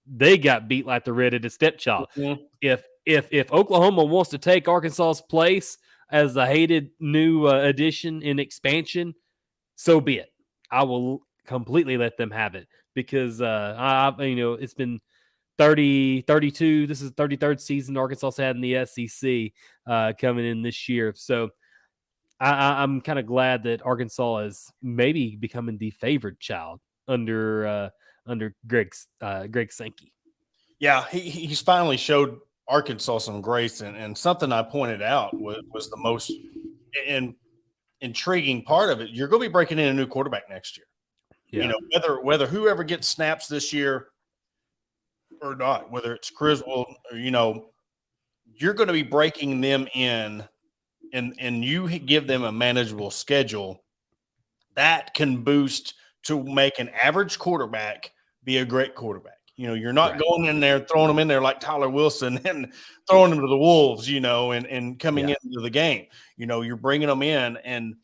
they got beat like the red-headed stepchild. Mm-hmm. If Oklahoma wants to take Arkansas's place as the hated new addition in expansion, so be it. I will completely let them have it because it's been 32. This is the 33rd season Arkansas had in the SEC coming in this year. So I'm kind of glad that Arkansas is maybe becoming the favored child under Greg Sankey. Yeah, he's finally showed Arkansas some grace, and something I pointed out was the most intriguing part of it. You're going to be breaking in a new quarterback next year. Yeah. Whether whoever gets snaps this year or not, whether it's Criswell, you're going to be breaking them in, and you give them a manageable schedule that can boost to make an average quarterback be a great quarterback. You're not Right. going in there, throwing them in there like Tyler Wilson and throwing them to the wolves, and coming into the game. You're bringing them in, and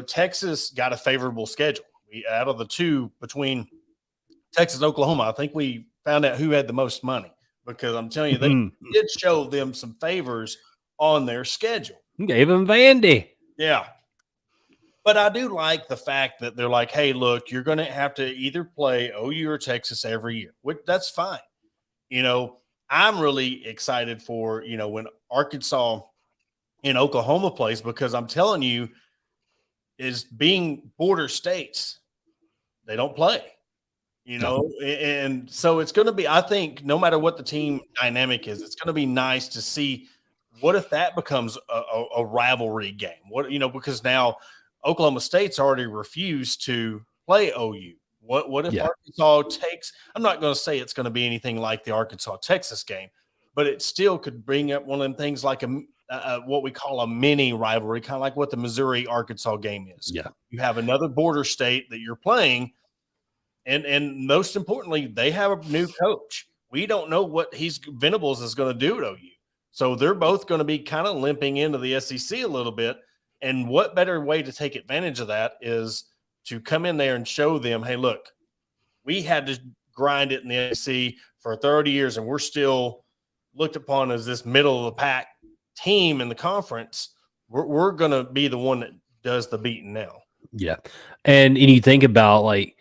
Texas got a favorable schedule. Out of the two between Texas and Oklahoma, I think we found out who had the most money, because I'm telling you, they did show them some favors on their schedule. Gave him Vandy. Yeah. But I do like the fact that they're like, hey, look, you're going to have to either play OU or Texas every year. That's fine. I'm really excited for, when Arkansas and Oklahoma plays, because I'm telling you, is being border states, they don't play, and so it's going to be, I think, no matter what the team dynamic is, it's going to be nice to see what if that becomes a rivalry game. Because now Oklahoma State's already refused to play OU. What if Arkansas takes? I'm not going to say it's going to be anything like the Arkansas-Texas game, but it still could bring up one of them things like what we call a mini rivalry, kind of like what the Missouri-Arkansas game is. Yeah, you have another border state that you're playing, and most importantly, they have a new coach. We don't know what Venables is going to do at OU, so they're both going to be kind of limping into the SEC a little bit. And what better way to take advantage of that is to come in there and show them, hey, look, we had to grind it in the SEC for 30 years, and we're still looked upon as this middle of the pack team in the conference. We're going to be the one that does the beating now. Yeah. And you think about like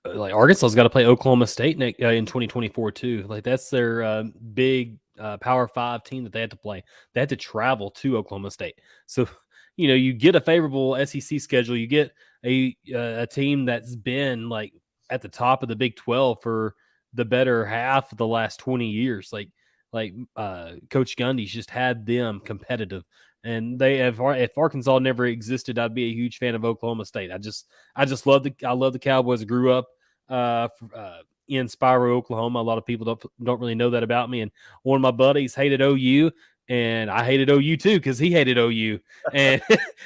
Arkansas's got to play Oklahoma State in 2024 too. Like that's their big Power 5 team that they had to play. They had to travel to Oklahoma State. So you get a favorable SEC schedule. You get a team that's been like at the top of the Big 12 for the better half of the last 20 years. Like Coach Gundy's just had them competitive, and they have. If Arkansas never existed, I'd be a huge fan of Oklahoma State. I just love the Cowboys. I grew up in Spiro, Oklahoma. A lot of people don't really know that about me. And one of my buddies hated OU. And I hated OU too, because he hated OU. And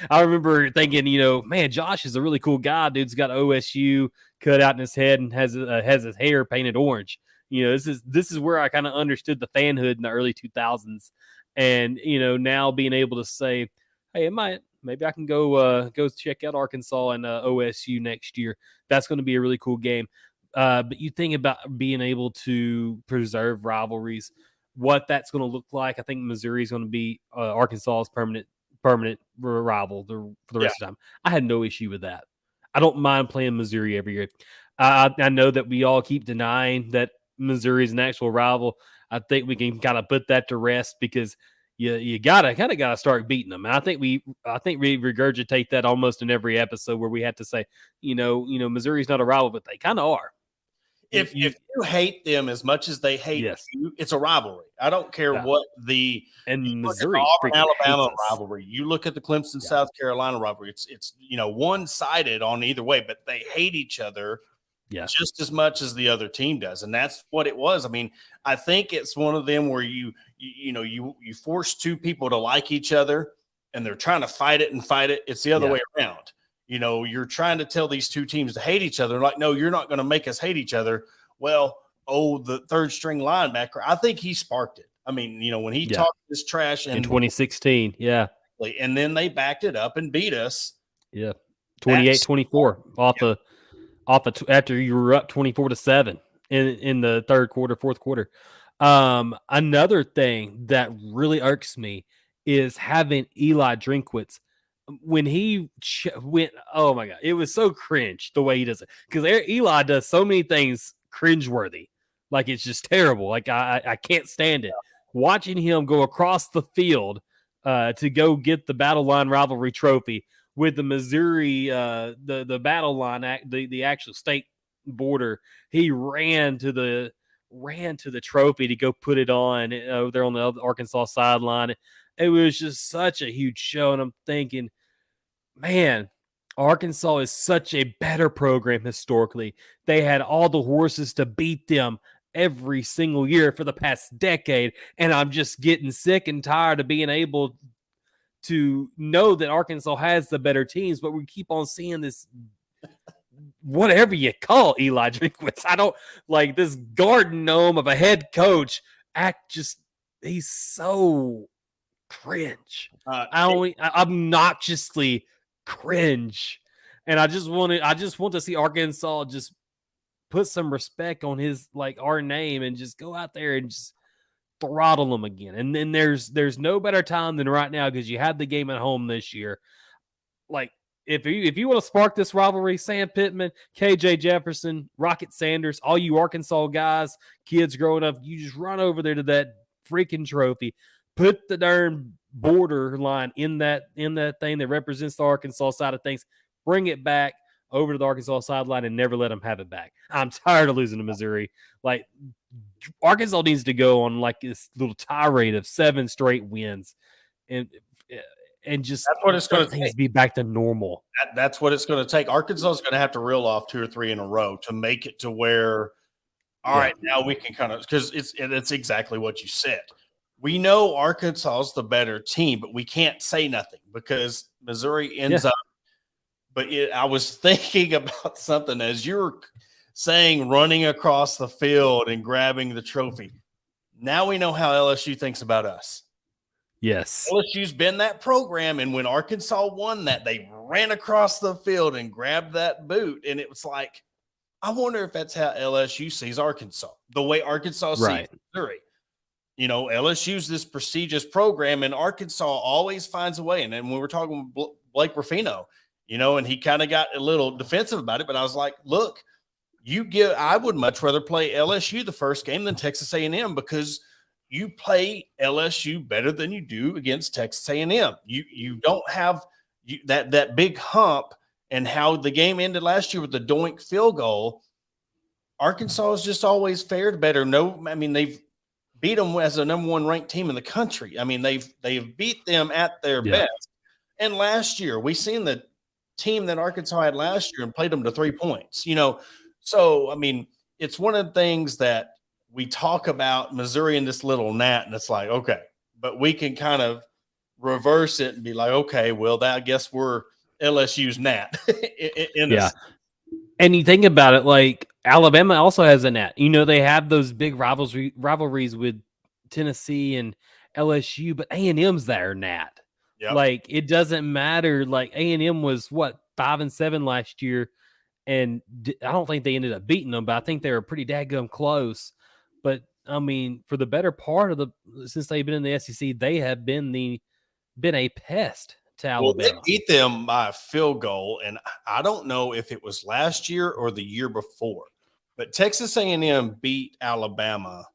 I remember thinking, man, Josh is a really cool guy. Dude's got OSU cut out in his head and has his hair painted orange. This is where I kind of understood the fanhood in the early 2000s. And, now being able to say, hey, maybe I can go check out Arkansas and OSU next year. That's going to be a really cool game. But you think about being able to preserve rivalries, what that's going to look like. I think Missouri is going to be Arkansas's permanent rival for the rest of the time. I had no issue with that. I don't mind playing Missouri every year. I know that we all keep denying that Missouri is an actual rival. I think we can kind of put that to rest, because you gotta start beating them. And I think we regurgitate that almost in every episode, where we have to say, Missouri's not a rival, but they kind of are. If you hate them as much as they hate you, it's a rivalry. I don't care what Missouri, Auburn, Alabama rivalry. You look at the Clemson, South Carolina rivalry. It's one-sided on either way, but they hate each other just as much as the other team does, and that's what it was. I mean, I think it's one of them where you force two people to like each other, and they're trying to fight it. It's the other way around. You're trying to tell these two teams to hate each other. Like, no, you're not going to make us hate each other. Well, the third string linebacker, I think he sparked it. I mean, when he talked this trash in 2016, and then they backed it up and beat us. 28-24 after you were up 24-7 in the third quarter, fourth quarter. Another thing that really irks me is having Eli Drinkwitz. When he went, oh my God, it was so cringe the way he does it, because Eli does so many things cringeworthy. Like, it's just terrible. Like, I can't stand it. Watching him go across the field to go get the Battle Line Rivalry Trophy with the Missouri, the Battle Line, the actual state border, he ran to the trophy to go put it on over there on the Arkansas sideline. It was just such a huge show, and I'm thinking, man, Arkansas is such a better program historically. They had all the horses to beat them every single year for the past decade, and I'm just getting sick and tired of being able to know that Arkansas has the better teams, but we keep on seeing this whatever you call Eli Drinkwitz. I don't like this garden gnome of a head coach he's so cringe. Obnoxiously cringe. And I just want to see Arkansas just put some respect on his our name and just go out there and just throttle them again. And then there's no better time than right now because you had the game at home this year. Like if you want to spark this rivalry, Sam Pittman, KJ Jefferson, Rocket Sanders, all you Arkansas guys, kids growing up, you just run over there to that freaking trophy, put the darn borderline in that thing that represents the Arkansas side of things, bring it back over to the Arkansas sideline and never let them have it back. I'm tired of losing to Missouri. Like Arkansas needs to go on like this little tirade of 7 straight wins and just that's what it's going to be back to normal. That's what it's going to take. Arkansas is going to have to reel off 2 or 3 in a row to make it to where, all right, now we can kind of, because it's exactly what you said. We know Arkansas is the better team, but we can't say nothing because Missouri ends up. But I was thinking about something as you were saying, running across the field and grabbing the trophy. Now we know how LSU thinks about us. Yes. LSU's been that program, and when Arkansas won that, they ran across the field and grabbed that boot, and it was like, I wonder if that's how LSU sees Arkansas, the way Arkansas sees Missouri. You know, LSU's this prestigious program, and Arkansas always finds a way. And then when we're talking Blake Ruffino, you know, and he kind of got a little defensive about it, but I was like, look, I would much rather play LSU the first game than Texas A&M because you play LSU better than you do against Texas A&M. You don't have that big hump, and how the game ended last year with the doink field goal. Arkansas has just always fared better. They've beat them as a number 1 ranked team in the country. I mean, they've beat them at their best. And last year, we seen the team that Arkansas had last year and played them to 3 points. You know, so I mean, it's one of the things that we talk about Missouri in this little gnat, and it's like, okay, but we can kind of reverse it and be like, okay, well, I guess we're LSU's gnat. And you think about it, like Alabama also has a gnat. You know, they have those big rivalries with Tennessee and LSU, but A&M's their gnat. Yep. Like it doesn't matter. Like A&M was 5-7 last year, and I don't think they ended up beating them, but I think they were pretty dadgum close. But I mean, for the better part of since they've been in the SEC, they have been a pest to Alabama. Well, they beat them by a field goal, and I don't know if it was last year or the year before, but Texas A&M beat Alabama.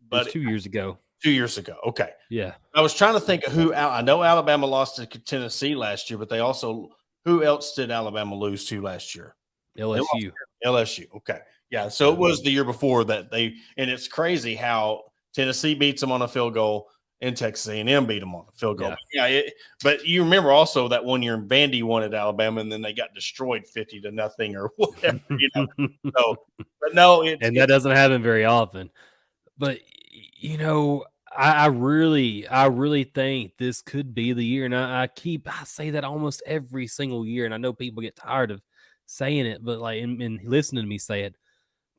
But it was 2 years ago. 2 years ago. Okay. Yeah. I was trying to think of who. I know Alabama lost to Tennessee last year, but they also – who else did Alabama lose to last year? LSU. LSU. Okay. Yeah. So it was the year before that and it's crazy how Tennessee beats them on a field goal and Texas A&M beat them on a field goal. Yeah. But you remember also that one year Vandy won at Alabama and then they got destroyed 50-0 or whatever, you know. But no. And that doesn't happen very often. But, you know, I really think this could be the year. And I say that almost every single year. And I know people get tired of saying it, but and listening to me say it.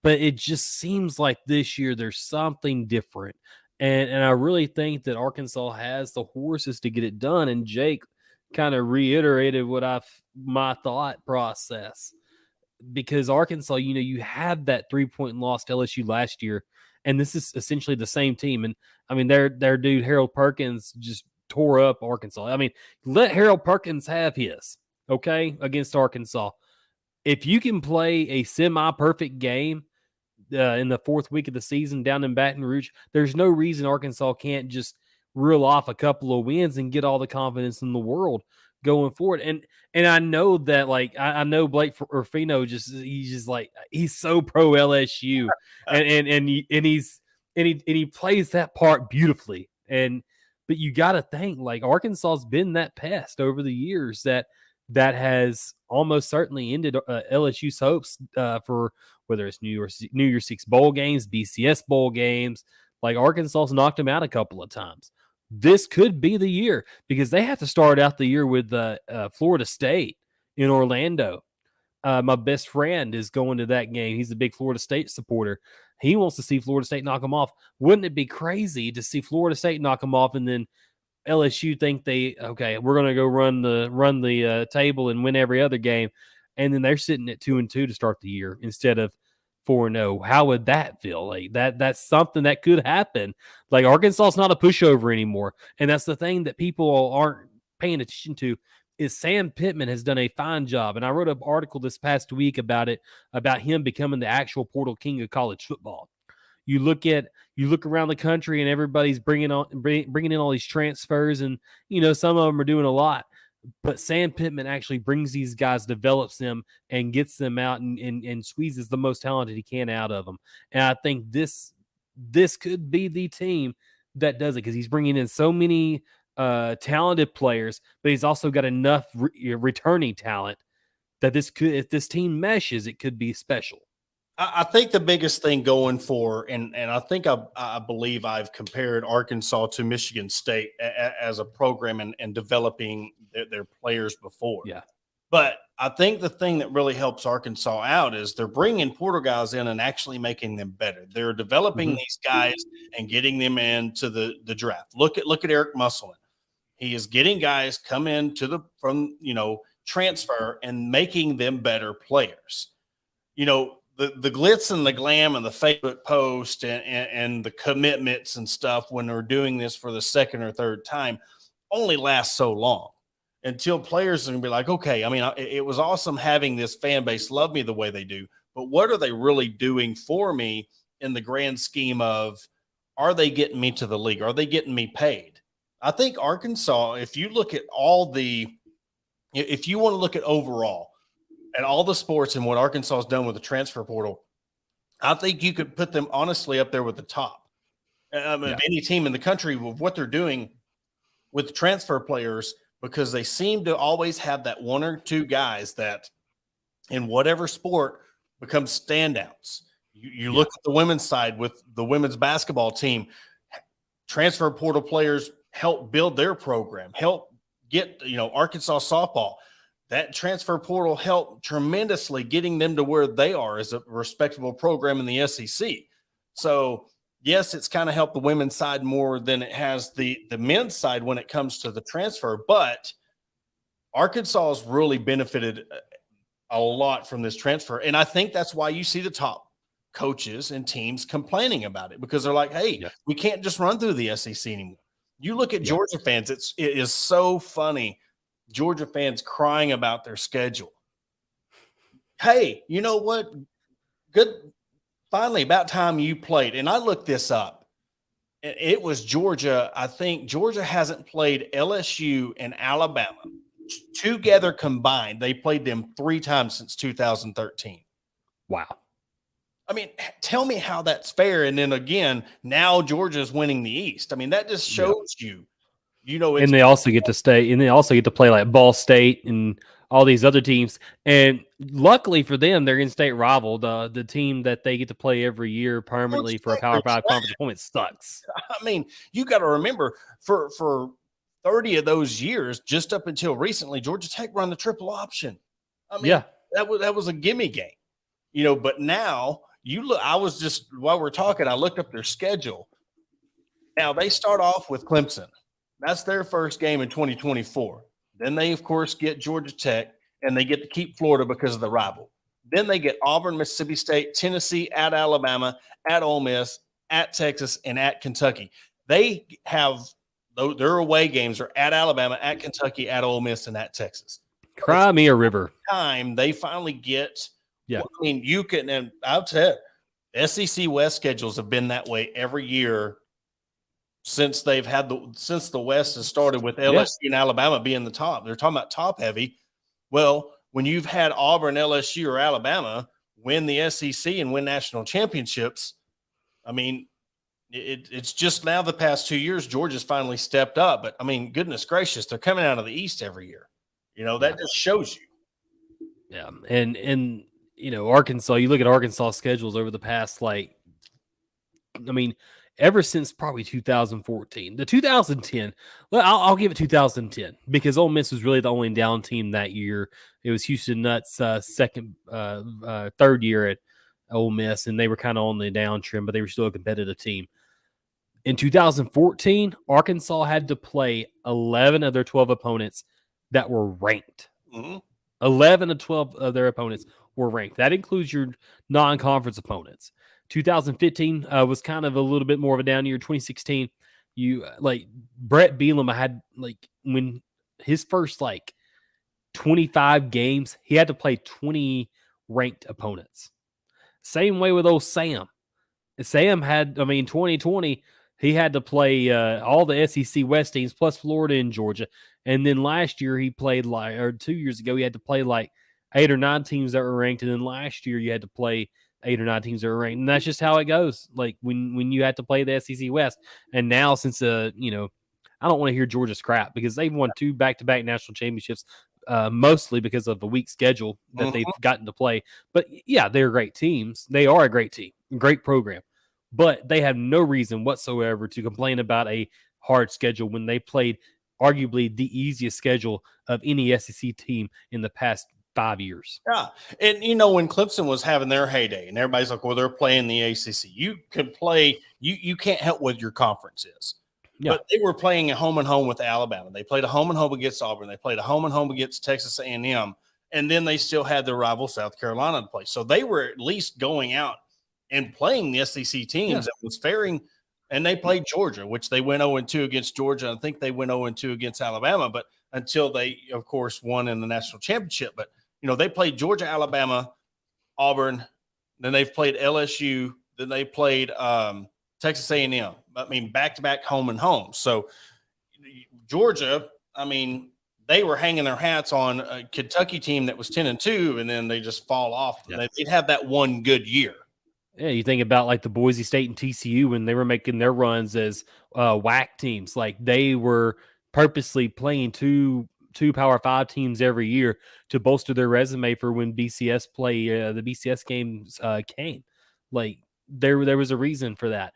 But it just seems like this year there's something different. And I really think that Arkansas has the horses to get it done. And Jake kind of reiterated my thought process. Because Arkansas, you know, you had that 3-point loss to LSU last year. And this is essentially the same team. And I mean, their dude, Harold Perkins, just tore up Arkansas. I mean, let Harold Perkins have his, okay, against Arkansas. If you can play a semi-perfect game in the 4th week of the season down in Baton Rouge, there's no reason Arkansas can't just reel off a couple of wins and get all the confidence in the world going forward. And I know that, I know Blake Ruffino he's so pro LSU, and he plays that part beautifully. But you got to think Arkansas's been that pest over the years that has almost certainly ended LSU's hopes for whether it's New Year's Six bowl games, BCS bowl games. Arkansas's knocked them out a couple of times. This could be the year because they have to start out the year with Florida State in Orlando. My best friend is going to that game. He's a big Florida State supporter. He wants to see Florida State knock them off. Wouldn't it be crazy to see Florida State knock them off and then LSU think we're going to go run the table and win every other game, and then they're sitting at 2-2 to start the year instead of 4-0. How would that feel? Like that's something that could happen. Like Arkansas is not a pushover anymore, and that's the thing that people aren't paying attention to. Is Sam Pittman has done a fine job, and I wrote an article this past week about him becoming the actual portal king of college football. You look around the country and everybody's bringing in all these transfers, and some of them are doing a lot, but Sam Pittman actually brings these guys, develops them, and gets them out and squeezes the most talented he can out of them. And I think this could be the team that does it because he's bringing in so many talented players, but he's also got enough returning talent that if this team meshes, it could be special. I think the biggest thing going for, and I believe I've compared Arkansas to Michigan State as a program and developing their players before. Yeah. But I think the thing that really helps Arkansas out is they're bringing portal guys in and actually making them better. They're developing these guys and getting them into the draft. Look at Eric Musselman. He is getting guys come in from transfer and making them better players. The glitz and the glam and the Facebook post and the commitments and stuff when they're doing this for the second or third time only lasts so long until players are going to be like, okay, I mean, it was awesome having this fan base love me the way they do, but what are they really doing for me in the grand scheme of, are they getting me to the league? Are they getting me paid? I think Arkansas, if you look at if you want to look at overall, and all the sports and what Arkansas has done with the transfer portal, I think you could put them honestly up there with the top of any team in the country with what they're doing with transfer players, because they seem to always have that one or two guys that in whatever sport become standouts. You look at the women's side with the women's basketball team, transfer portal players help build their program, help get, Arkansas softball. That transfer portal helped tremendously getting them to where they are as a respectable program in the SEC. So, yes, it's kind of helped the women's side more than it has the men's side when it comes to the transfer. But Arkansas has really benefited a lot from this transfer. And I think that's why you see the top coaches and teams complaining about it, because they're like, hey, we can't just run through the SEC anymore. You look at Georgia fans, it is so funny. Georgia fans crying about their schedule. Hey, you know what? Good. Finally, about time you played. And I looked this up. It was Georgia. I think Georgia hasn't played LSU and Alabama together combined. They played them 3 times since 2013. Wow. I mean, tell me how that's fair. And then again, now Georgia's winning the East. I mean, that just shows you. And they also get to play like Ball State and all these other teams. And luckily for them, their in-state rival, the team that they get to play every year permanently for a Power 5 conference opponent, sucks. I mean, you got to remember for 30 of those years, just up until recently, Georgia Tech run the triple option. I mean, that was a gimme game, but now you look, while we're talking, I looked up their schedule. Now they start off with Clemson. That's their first game in 2024. Then they, of course, get Georgia Tech, and they get to keep Florida because of the rival. Then they get Auburn, Mississippi State, Tennessee, at Alabama, at Ole Miss, at Texas, and at Kentucky. They have their away games are at Alabama, at Kentucky, at Ole Miss, and at Texas. Cry me a river. Time they finally get. Yeah. I mean, you can, and I'll tell you, SEC West schedules have been that way every year since the West has started with LSU and Alabama being the top. They're talking about top heavy. Well, when you've had Auburn, LSU, or Alabama win the SEC and win national championships, I mean, it's just now the past 2 years, Georgia's finally stepped up. But I mean, goodness gracious, they're coming out of the East every year. That just shows you. Yeah. And Arkansas, you look at Arkansas schedules over the past, ever since probably 2014. The 2010, well, I'll give it 2010 because Ole Miss was really the only down team that year. It was Houston Nutt's third year at Ole Miss, and they were kind of on the downtrend, but they were still a competitive team. In 2014, Arkansas had to play 11 of their 12 opponents that were ranked. 11 of 12 of their opponents were ranked. That includes your non-conference opponents. 2015 was kind of a little bit more of a down year. 2016, you like Brett Bielema had when his first 25 games, he had to play 20 ranked opponents. Same way with old Sam. Sam had, 2020, he had to play all the SEC West teams plus Florida and Georgia. And then last year he played 2 years ago, he had to play 8 or 9 teams that were ranked. And then last year you had to play 8 or 9 teams that were ranked. And that's just how it goes. When you had to play the SEC West. And now since, I don't want to hear Georgia's crap because they've won 2 back-to-back national championships, mostly because of the weak schedule that they've gotten to play. But yeah, they're great teams. They are a great team, great program. But they have no reason whatsoever to complain about a hard schedule when they played arguably the easiest schedule of any SEC team in the past 5 years. Yeah. And, when Clemson was having their heyday and everybody's like, well, they're playing the ACC. You can play – you can't help what your conference is. Yeah. But they were playing a home and home with Alabama. They played a home and home against Auburn. They played a home and home against Texas A&M. And then they still had their rival South Carolina to play. So they were at least going out and playing the SEC teams that was faring, and they played Georgia, which they went 0-2 against Georgia. I think they went 0-2 against Alabama, but until they, of course, won in the national championship. But, they played Georgia, Alabama, Auburn, then they've played LSU, then they played Texas A&M. Back-to-back home and home. So Georgia, they were hanging their hats on a Kentucky team that was 10-2, and then they just fall off. Yeah. They'd have that one good year. Yeah, you think about the Boise State and TCU when they were making their runs as WAC teams. They were purposely playing two Power 5 teams every year to bolster their resume for when BCS play the BCS games came. There was a reason for that.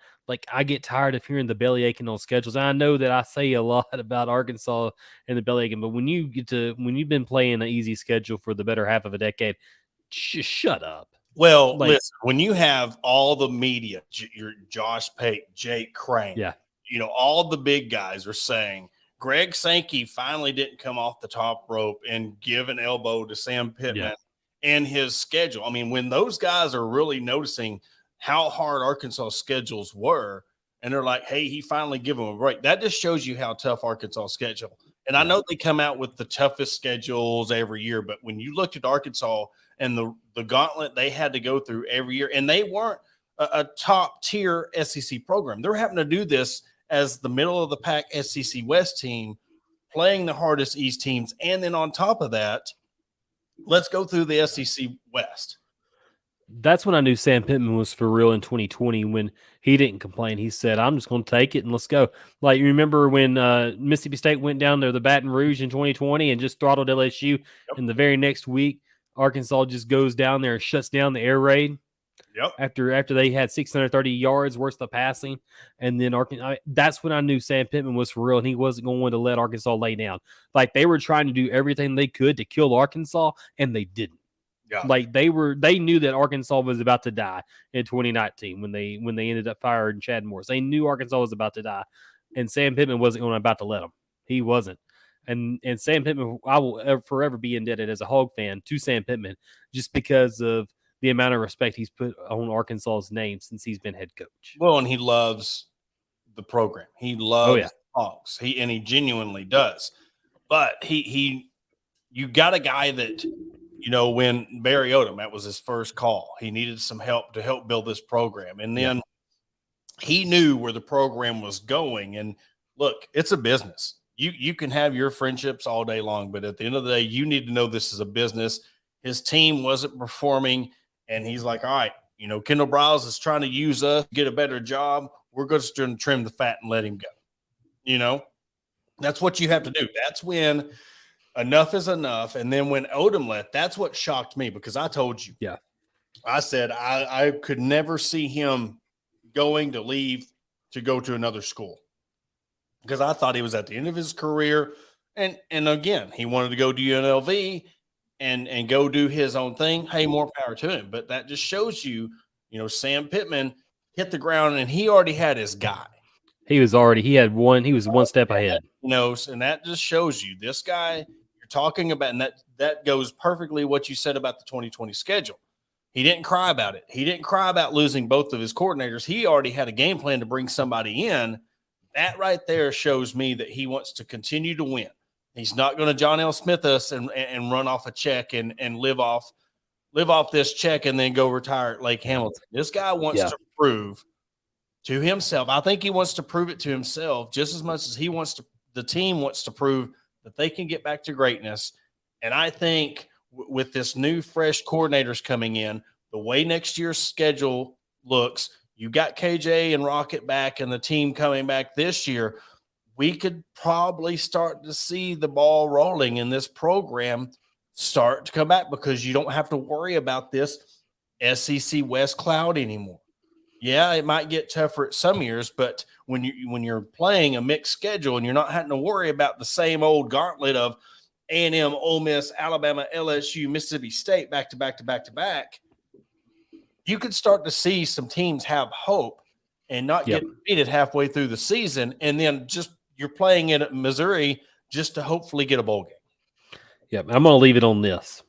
I get tired of hearing the belly aching on schedules. I know that I say a lot about Arkansas and the belly aching, but when you've been playing an easy schedule for the better half of a decade, shut up. Well, listen, when you have all the media, your Josh Pate, Jake Crain, all the big guys are saying Greg Sankey finally didn't come off the top rope and give an elbow to Sam Pittman and his schedule. When those guys are really noticing how hard Arkansas schedules were, and they're like, hey, he finally gave them a break. That just shows you how tough Arkansas schedule. And I know they come out with the toughest schedules every year, but when you looked at Arkansas and the gauntlet they had to go through every year, and they weren't a top-tier SEC program. They're having to do this as the middle-of-the-pack SEC West team, playing the hardest East teams, and then on top of that, let's go through the SEC West. That's when I knew Sam Pittman was for real in 2020 when he didn't complain. He said, I'm just going to take it and let's go. You remember when Mississippi State went down there, the Baton Rouge in 2020 and just throttled LSU, and the very next week, Arkansas just goes down there and shuts down the air raid. After they had 630 yards worth of passing, and then that's when I knew Sam Pittman was for real, and he wasn't going to let Arkansas lay down. They were trying to do everything they could to kill Arkansas, and they didn't. Yeah. They knew that Arkansas was about to die in 2019 when they ended up firing Chad Morris. They knew Arkansas was about to die, and Sam Pittman wasn't about to let them. He wasn't. And Sam Pittman, I will forever be indebted as a Hawg fan to Sam Pittman just because of the amount of respect he's put on Arkansas's name since he's been head coach. Well, and he loves the program. He loves Hogs. He genuinely does. But you got a guy that, when Barry Odom, that was his first call. He needed some help to help build this program. And then he knew where the program was going. And look, it's a business. You can have your friendships all day long, but at the end of the day, you need to know this is a business. His team wasn't performing, and he's like, all right, Kendall Briles is trying to use us to get a better job. We're just going to trim the fat and let him go. That's what you have to do. That's when enough is enough. And then when Odom left, that's what shocked me because I told you. Yeah. I said I could never see him going to leave to go to another school because I thought he was at the end of his career. And again, he wanted to go to UNLV and go do his own thing. Hey, more power to him. But that just shows you, Sam Pittman hit the ground and he already had his guy. He was one step ahead. And that just shows you this guy you're talking about, and that goes perfectly what you said about the 2020 schedule. He didn't cry about it. He didn't cry about losing both of his coordinators. He already had a game plan to bring somebody in. That right there shows me that he wants to continue to win. He's not going to John L. Smith us and run off a check and live off this check and then go retire at Lake Hamilton. This guy wants to prove to himself. I think he wants to prove it to himself just as much as the team wants to prove that they can get back to greatness. And I think with this new fresh coordinators coming in, the way next year's schedule looks, you got KJ and Rocket back and the team coming back this year, we could probably start to see the ball rolling in this program start to come back because you don't have to worry about this SEC West cloud anymore. Yeah, it might get tougher at some years, but when you're playing a mixed schedule and you're not having to worry about the same old gauntlet of A&M, Ole Miss, Alabama, LSU, Mississippi State back to back to back to back, you could start to see some teams have hope and not get defeated halfway through the season, and then just you're playing it at Missouri just to hopefully get a bowl game. Yep, I'm going to leave it on this.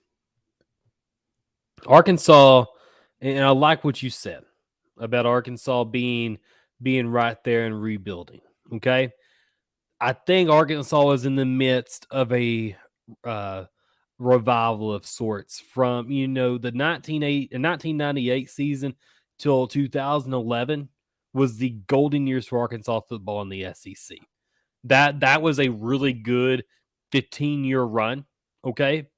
Arkansas, and I like what you said about Arkansas being right there and rebuilding, okay? I think Arkansas is in the midst of a revival of sorts from, the 1998 season till 2011 was the golden years for Arkansas football in the SEC. That was a really good 15-year run, okay?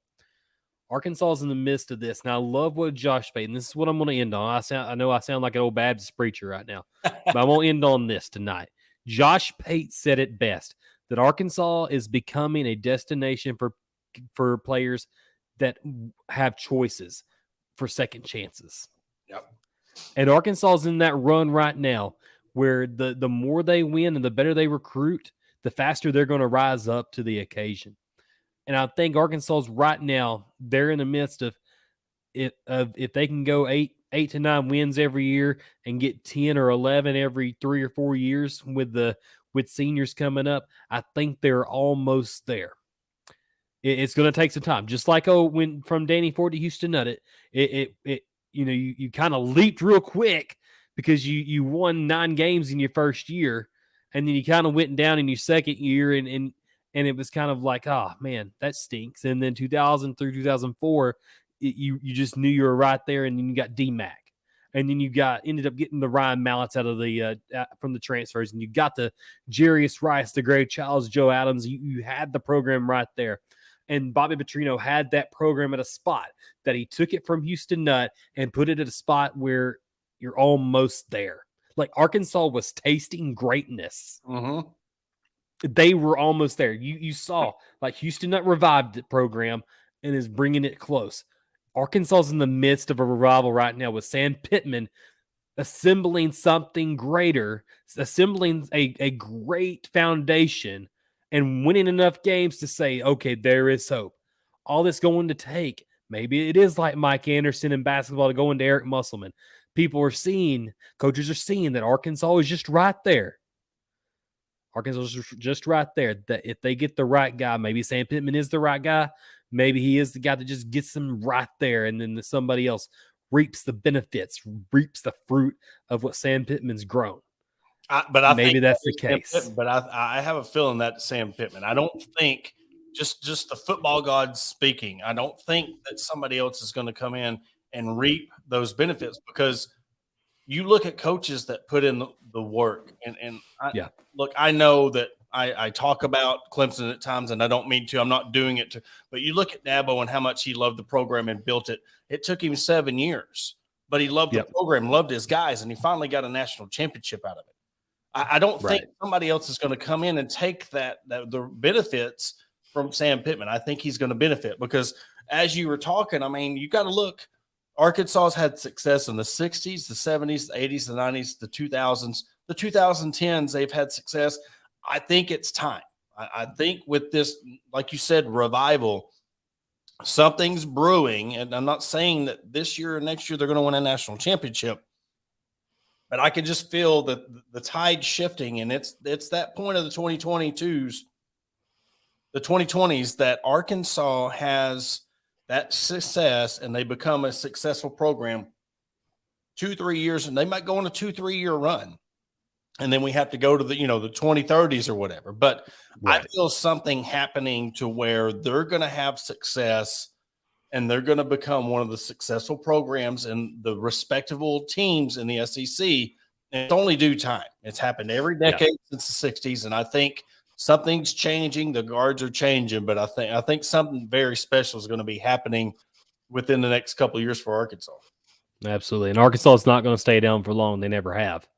Arkansas is in the midst of this, and I love what Josh Pate, and this is what I'm going to end on. I know I sound like an old Baptist preacher right now, but I'm going to end on this tonight. Josh Pate said it best, that Arkansas is becoming a destination for players that have choices for second chances. Yep. And Arkansas is in that run right now where the more they win and the better they recruit, the faster they're going to rise up to the occasion. And I think Arkansas's right now, they're in the midst of if they can go 8 to 9 wins every year and get 10 or 11 every 3 or 4 years with seniors coming up, I think they're almost there. It's going to take some time. Just like when from Danny Ford to Houston Nutt, you kind of leaped real quick because you won 9 games in your first year, and then you kind of went down in your second year and it was kind of like, oh, man, that stinks. And then 2000 through 2004, you just knew you were right there, and then you got DMAC. And then you ended up getting the Ryan Mallets out of from the transfers, and you got the Jarius Rice, the Gray Childs, Joe Adams. You had the program right there. And Bobby Petrino had that program at a spot that he took it from Houston Nutt and put it at a spot where you're almost there. Like Arkansas was tasting greatness. Mm-hmm. They were almost there. You saw like Houston Nutt revived the program and is bringing it close. Arkansas is in the midst of a revival right now with Sam Pittman assembling something greater, assembling a great foundation and winning enough games to say, okay, there is hope. All this going to take, maybe it is like Mike Anderson in basketball to go into Eric Musselman. Coaches are seeing that Arkansas is just right there. Arkansas is just right there. That if they get the right guy, maybe Sam Pittman is the right guy. Maybe he is the guy that just gets them right there, and then somebody else reaps the benefits, reaps the fruit of what Sam Pittman's grown. But I maybe think that's the case. Pittman, but I have a feeling that Sam Pittman. I don't think just the football gods speaking. I don't think that somebody else is going to come in and reap those benefits, because you look at coaches that put in the work, look, I know that I talk about Clemson at times, and I don't mean to. I'm not doing it to. But you look at Dabo and how much he loved the program and built it. It took him 7 years, but he loved the program, loved his guys, and he finally got a national championship out of it. I don't think somebody else is going to come in and take the benefits from Sam Pittman. I think he's going to benefit because, as you were talking, I mean, you got to look. Arkansas's had success in the 60s, the 70s, the 80s, the 90s, the 2000s, the 2010s, they've had success. I think it's time. I think with this, like you said, revival, something's brewing. And I'm not saying that this year or next year they're going to win a national championship, but I can just feel that the tide shifting, and it's that point of the 2022s, the 2020s, that Arkansas has that success and they become a successful program 2-3 years, and they might go on a 2-3 year run. And then we have to go to the 2030s or whatever. But Right. I feel something happening to where they're going to have success and they're going to become one of the successful programs and the respectable teams in the SEC. And it's only due time. It's happened every decade since the 60s. And I think something's changing. The guards are changing, but I think something very special is going to be happening within the next couple of years for Arkansas. Absolutely. And Arkansas is not going to stay down for long. They never have.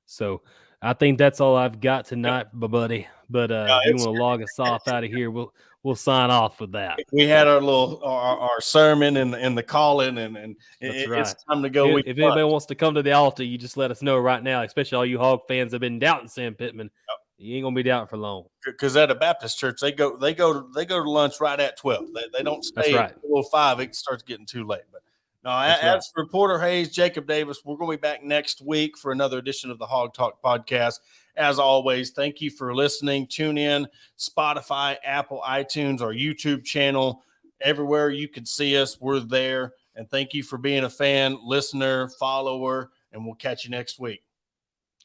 So I think that's all I've got tonight, my buddy. But if you want to log us off out of here, we'll sign off with that. We had our little our sermon and the calling, and it's time to go. If anybody wants to come to the altar, you just let us know right now. Especially all you Hog fans that have been doubting Sam Pittman. You ain't gonna be doubting for long. Because at a Baptist church, they go to lunch right at 12. They don't stay until 5. It starts getting too late. But no, as for Porter Hayes, Jacob Davis, we're going to be back next week for another edition of the Hog Talk podcast. As always, thank you for listening. Tune in, Spotify, Apple, iTunes, our YouTube channel, everywhere you can see us, we're there. And thank you for being a fan, listener, follower, and we'll catch you next week.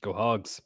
Go Hogs.